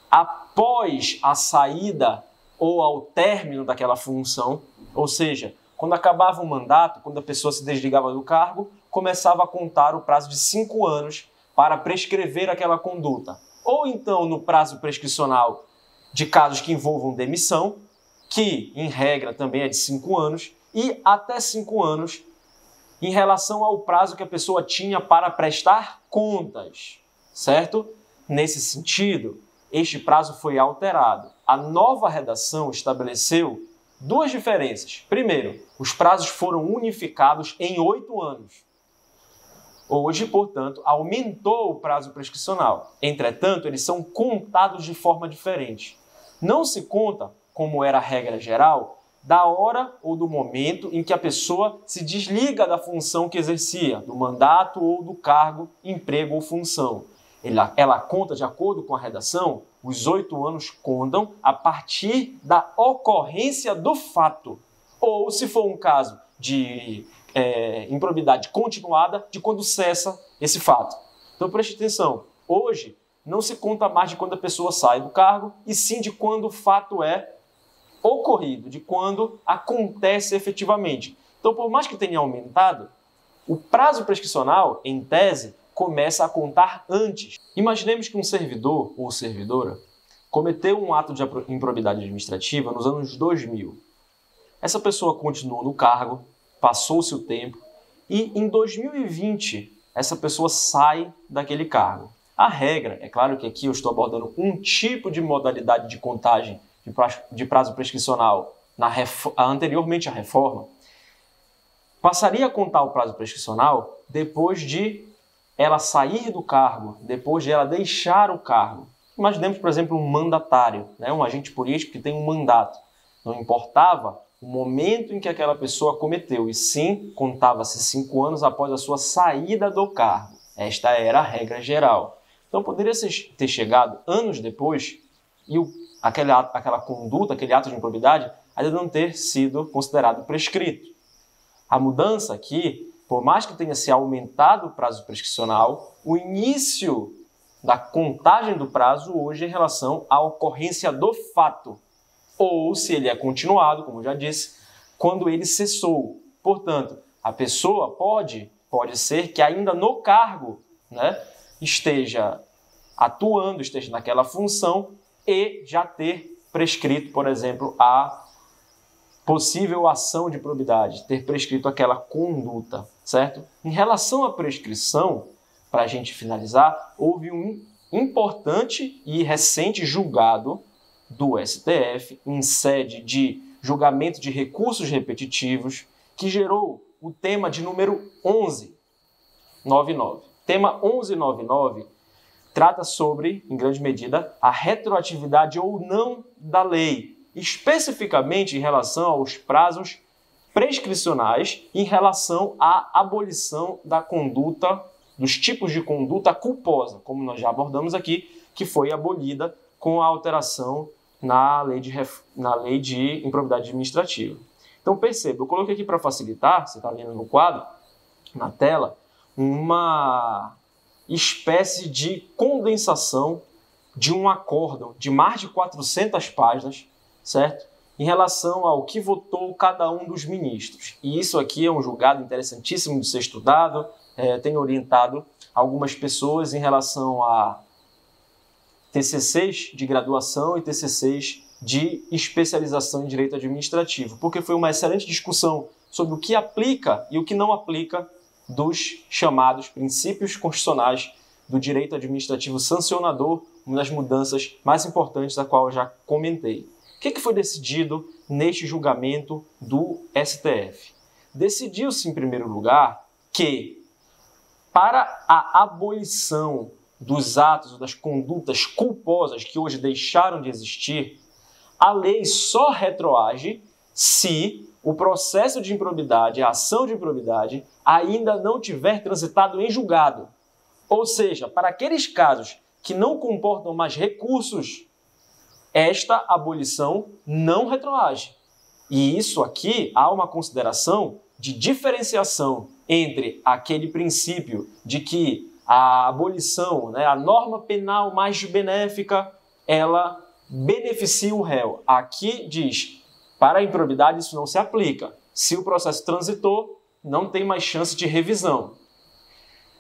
após a saída ou ao término daquela função, ou seja, quando acabava o mandato, quando a pessoa se desligava do cargo, começava a contar o prazo de 5 anos para prescrever aquela conduta. Ou então no prazo prescricional de casos que envolvam demissão, que em regra também é de 5 anos, e até 5 anos em relação ao prazo que a pessoa tinha para prestar contas, certo? Nesse sentido, este prazo foi alterado. A nova redação estabeleceu duas diferenças. Primeiro, os prazos foram unificados em 8 anos. Hoje, portanto, aumentou o prazo prescricional. Entretanto, eles são contados de forma diferente. Não se conta, como era a regra geral, da hora ou do momento em que a pessoa se desliga da função que exercia, do mandato ou do cargo, emprego ou função. Ela conta, de acordo com a redação, os 8 anos contam a partir da ocorrência do fato. Ou, se for um caso de improbidade continuada, de quando cessa esse fato. Então, preste atenção. Hoje, não se conta mais de quando a pessoa sai do cargo, e sim de quando o fato é ocorrido, de quando acontece efetivamente. Então, por mais que tenha aumentado, o prazo prescricional, em tese, começa a contar antes. Imaginemos que um servidor ou servidora cometeu um ato de improbidade administrativa nos anos 2000. Essa pessoa continuou no cargo, passou-se o tempo e em 2020 essa pessoa sai daquele cargo. A regra, é claro que aqui eu estou abordando um tipo de modalidade de contagem de prazo prescricional anteriormente à reforma, passaria a contar o prazo prescricional depois de ela sair do cargo, depois de ela deixar o cargo. Imaginemos, por exemplo, um mandatário, um agente político que tem um mandato. Não importava o momento em que aquela pessoa cometeu, e sim contava-se 5 anos após a sua saída do cargo. Esta era a regra geral. Então poderia ter chegado anos depois e aquela conduta, aquele ato de improbidade, ainda não ter sido considerado prescrito. A mudança aqui, por mais que tenha se aumentado o prazo prescricional, o início da contagem do prazo hoje é em relação à ocorrência do fato, ou se ele é continuado, como eu já disse, quando ele cessou. Portanto, a pessoa pode ser que ainda no cargo, esteja atuando, esteja naquela função e já ter prescrito, por exemplo, a possível ação de probidade, ter prescrito aquela conduta, certo? Em relação à prescrição, para a gente finalizar, houve um importante e recente julgado do STF em sede de julgamento de recursos repetitivos que gerou o tema de número 1199. Tema 1199 trata sobre, em grande medida, a retroatividade ou não da lei. especificamente em relação aos prazos prescricionais em relação à abolição da conduta, dos tipos de conduta culposa, como nós já abordamos aqui, que foi abolida com a alteração na lei de improbidade administrativa. Então perceba, eu coloquei aqui para facilitar, você está vendo no quadro, na tela, uma espécie de condensação de um acórdão de mais de 400 páginas, certo? Em relação ao que votou cada um dos ministros. E isso aqui é um julgado interessantíssimo de ser estudado, tenho orientado algumas pessoas em relação a TCCs de graduação e TCCs de especialização em direito administrativo, porque foi uma excelente discussão sobre o que aplica e o que não aplica dos chamados princípios constitucionais do direito administrativo sancionador, uma das mudanças mais importantes da qual eu já comentei. O que foi decidido neste julgamento do STF? Decidiu-se, em primeiro lugar, que para a abolição dos atos ou das condutas culposas que hoje deixaram de existir, a lei só retroage se o processo de improbidade, a ação de improbidade, ainda não tiver transitado em julgado. Ou seja, para aqueles casos que não comportam mais recursos, esta abolição não retroage. E isso aqui há uma consideração de diferenciação entre aquele princípio de que a abolição, a norma penal mais benéfica, ela beneficia o réu. Aqui diz, para a improbidade isso não se aplica. Se o processo transitou, não tem mais chance de revisão.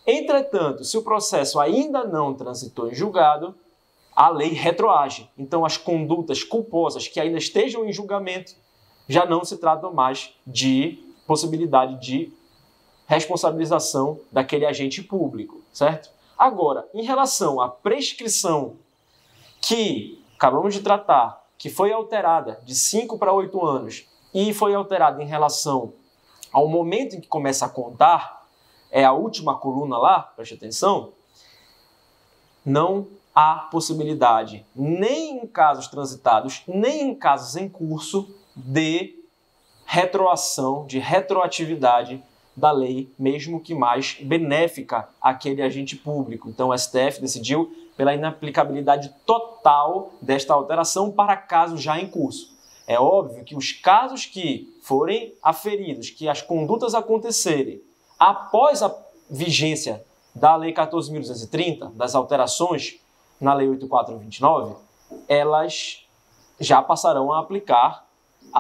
Entretanto, se o processo ainda não transitou em julgado, a lei retroage. Então, as condutas culposas que ainda estejam em julgamento já não se tratam mais de possibilidade de responsabilização daquele agente público, certo? Agora, em relação à prescrição que acabamos de tratar, que foi alterada de 5 para 8 anos e foi alterada em relação ao momento em que começa a contar, é a última coluna lá, preste atenção, não há possibilidade, nem em casos transitados, nem em casos em curso, de retroação, de retroatividade da lei, mesmo que mais benéfica àquele agente público. Então o STF decidiu pela inaplicabilidade total desta alteração para casos já em curso. É óbvio que os casos que forem aferidos, que as condutas acontecerem após a vigência da Lei 14.230, das alterações na Lei 8.429, elas já passarão a aplicar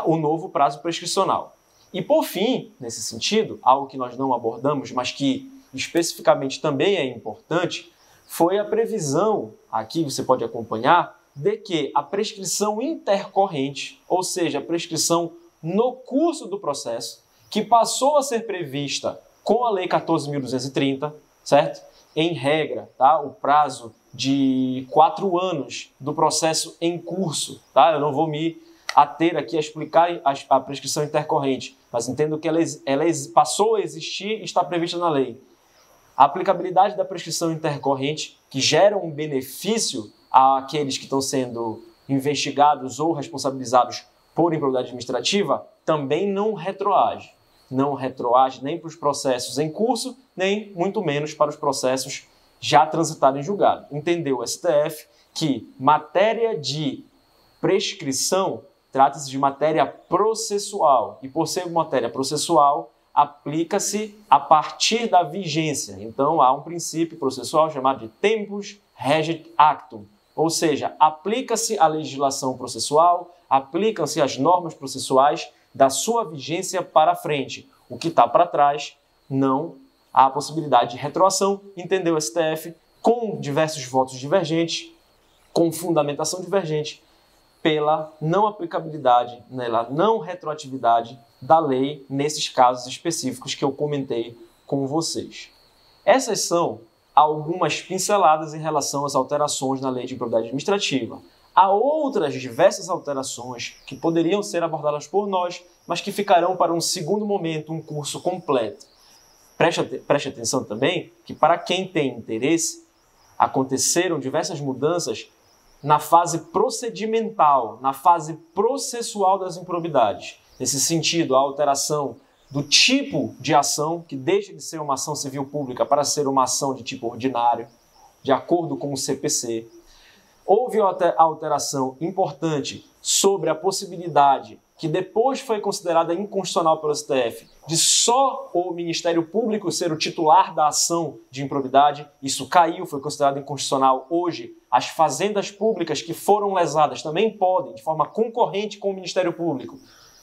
o novo prazo prescricional. E por fim, nesse sentido, algo que nós não abordamos, mas que especificamente também é importante, foi a previsão, aqui você pode acompanhar, de que a prescrição intercorrente, ou seja, a prescrição no curso do processo, que passou a ser prevista com a Lei 14.230, certo? Em regra, tá? O prazo de 4 anos do processo em curso, tá? Eu não vou me ater aqui a explicar a prescrição intercorrente, mas entendo que ela passou a existir e está prevista na lei. A aplicabilidade da prescrição intercorrente, que gera um benefício àqueles que estão sendo investigados ou responsabilizados por improbidade administrativa, também não retroage. Não retroage nem para os processos em curso, nem muito menos para os processos já transitados em julgado. Entendeu o STF que matéria de prescrição trata-se de matéria processual. E por ser matéria processual, aplica-se a partir da vigência. Então, há um princípio processual chamado de tempus regit actum. Ou seja, aplica-se a legislação processual, aplicam-se as normas processuais da sua vigência para frente. O que está para trás, não há possibilidade de retroação. Entendeu o STF? Com diversos votos divergentes, com fundamentação divergente, pela não aplicabilidade, pela não retroatividade da lei nesses casos específicos que eu comentei com vocês. Essas são algumas pinceladas em relação às alterações na lei de improbidade administrativa. Há outras diversas alterações que poderiam ser abordadas por nós, mas que ficarão para um segundo momento, um curso completo. Preste atenção também que, para quem tem interesse, aconteceram diversas mudanças na fase procedimental, na fase processual das improbidades. Nesse sentido, a alteração do tipo de ação, que deixa de ser uma ação civil pública para ser uma ação de tipo ordinário, de acordo com o CPC. Houve alteração importante sobre a possibilidade, que depois foi considerada inconstitucional pelo STF, de só o Ministério Público ser o titular da ação de improbidade. Isso caiu, foi considerado inconstitucional. Hoje, as fazendas públicas que foram lesadas também podem, de forma concorrente com o Ministério Público,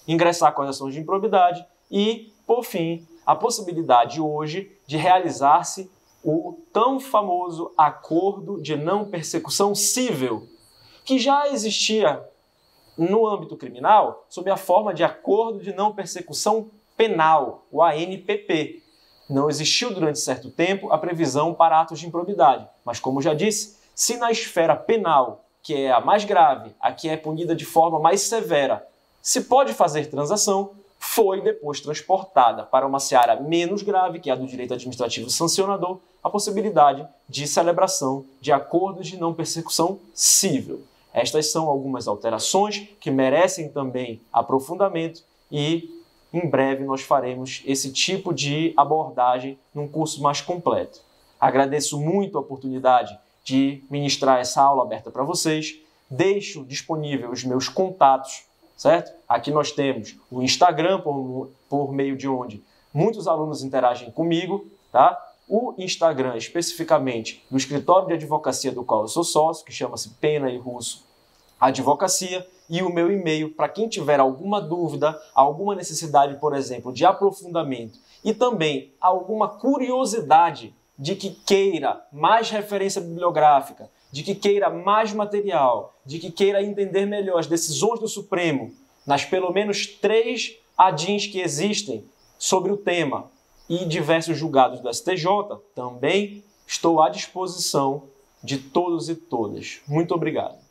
ingressar com as ações de improbidade. E, por fim, a possibilidade hoje de realizar-se o tão famoso acordo de não persecução cível, que já existia no âmbito criminal sob a forma de acordo de não persecução penal, o ANPP. Não existiu durante certo tempo a previsão para atos de improbidade, mas como já disse, se na esfera penal, que é a mais grave, a que é punida de forma mais severa, se pode fazer transação, foi depois transportada para uma seara menos grave, que é a do direito administrativo sancionador, a possibilidade de celebração de acordos de não persecução cível. Estas são algumas alterações que merecem também aprofundamento e em breve nós faremos esse tipo de abordagem num curso mais completo. Agradeço muito a oportunidade de ministrar essa aula aberta para vocês. Deixo disponível os meus contatos, certo? Aqui nós temos o Instagram, por meio de onde muitos alunos interagem comigo, tá? O Instagram, especificamente, do escritório de advocacia do qual eu sou sócio, que chama-se Pena e Russo Advocacia, e o meu e-mail para quem tiver alguma dúvida, alguma necessidade, por exemplo, de aprofundamento e também alguma curiosidade de que queira mais referência bibliográfica, de que queira mais material, de que queira entender melhor as decisões do Supremo nas pelo menos 3 ADIs que existem sobre o tema e diversos julgados do STJ, também estou à disposição de todos e todas. Muito obrigado.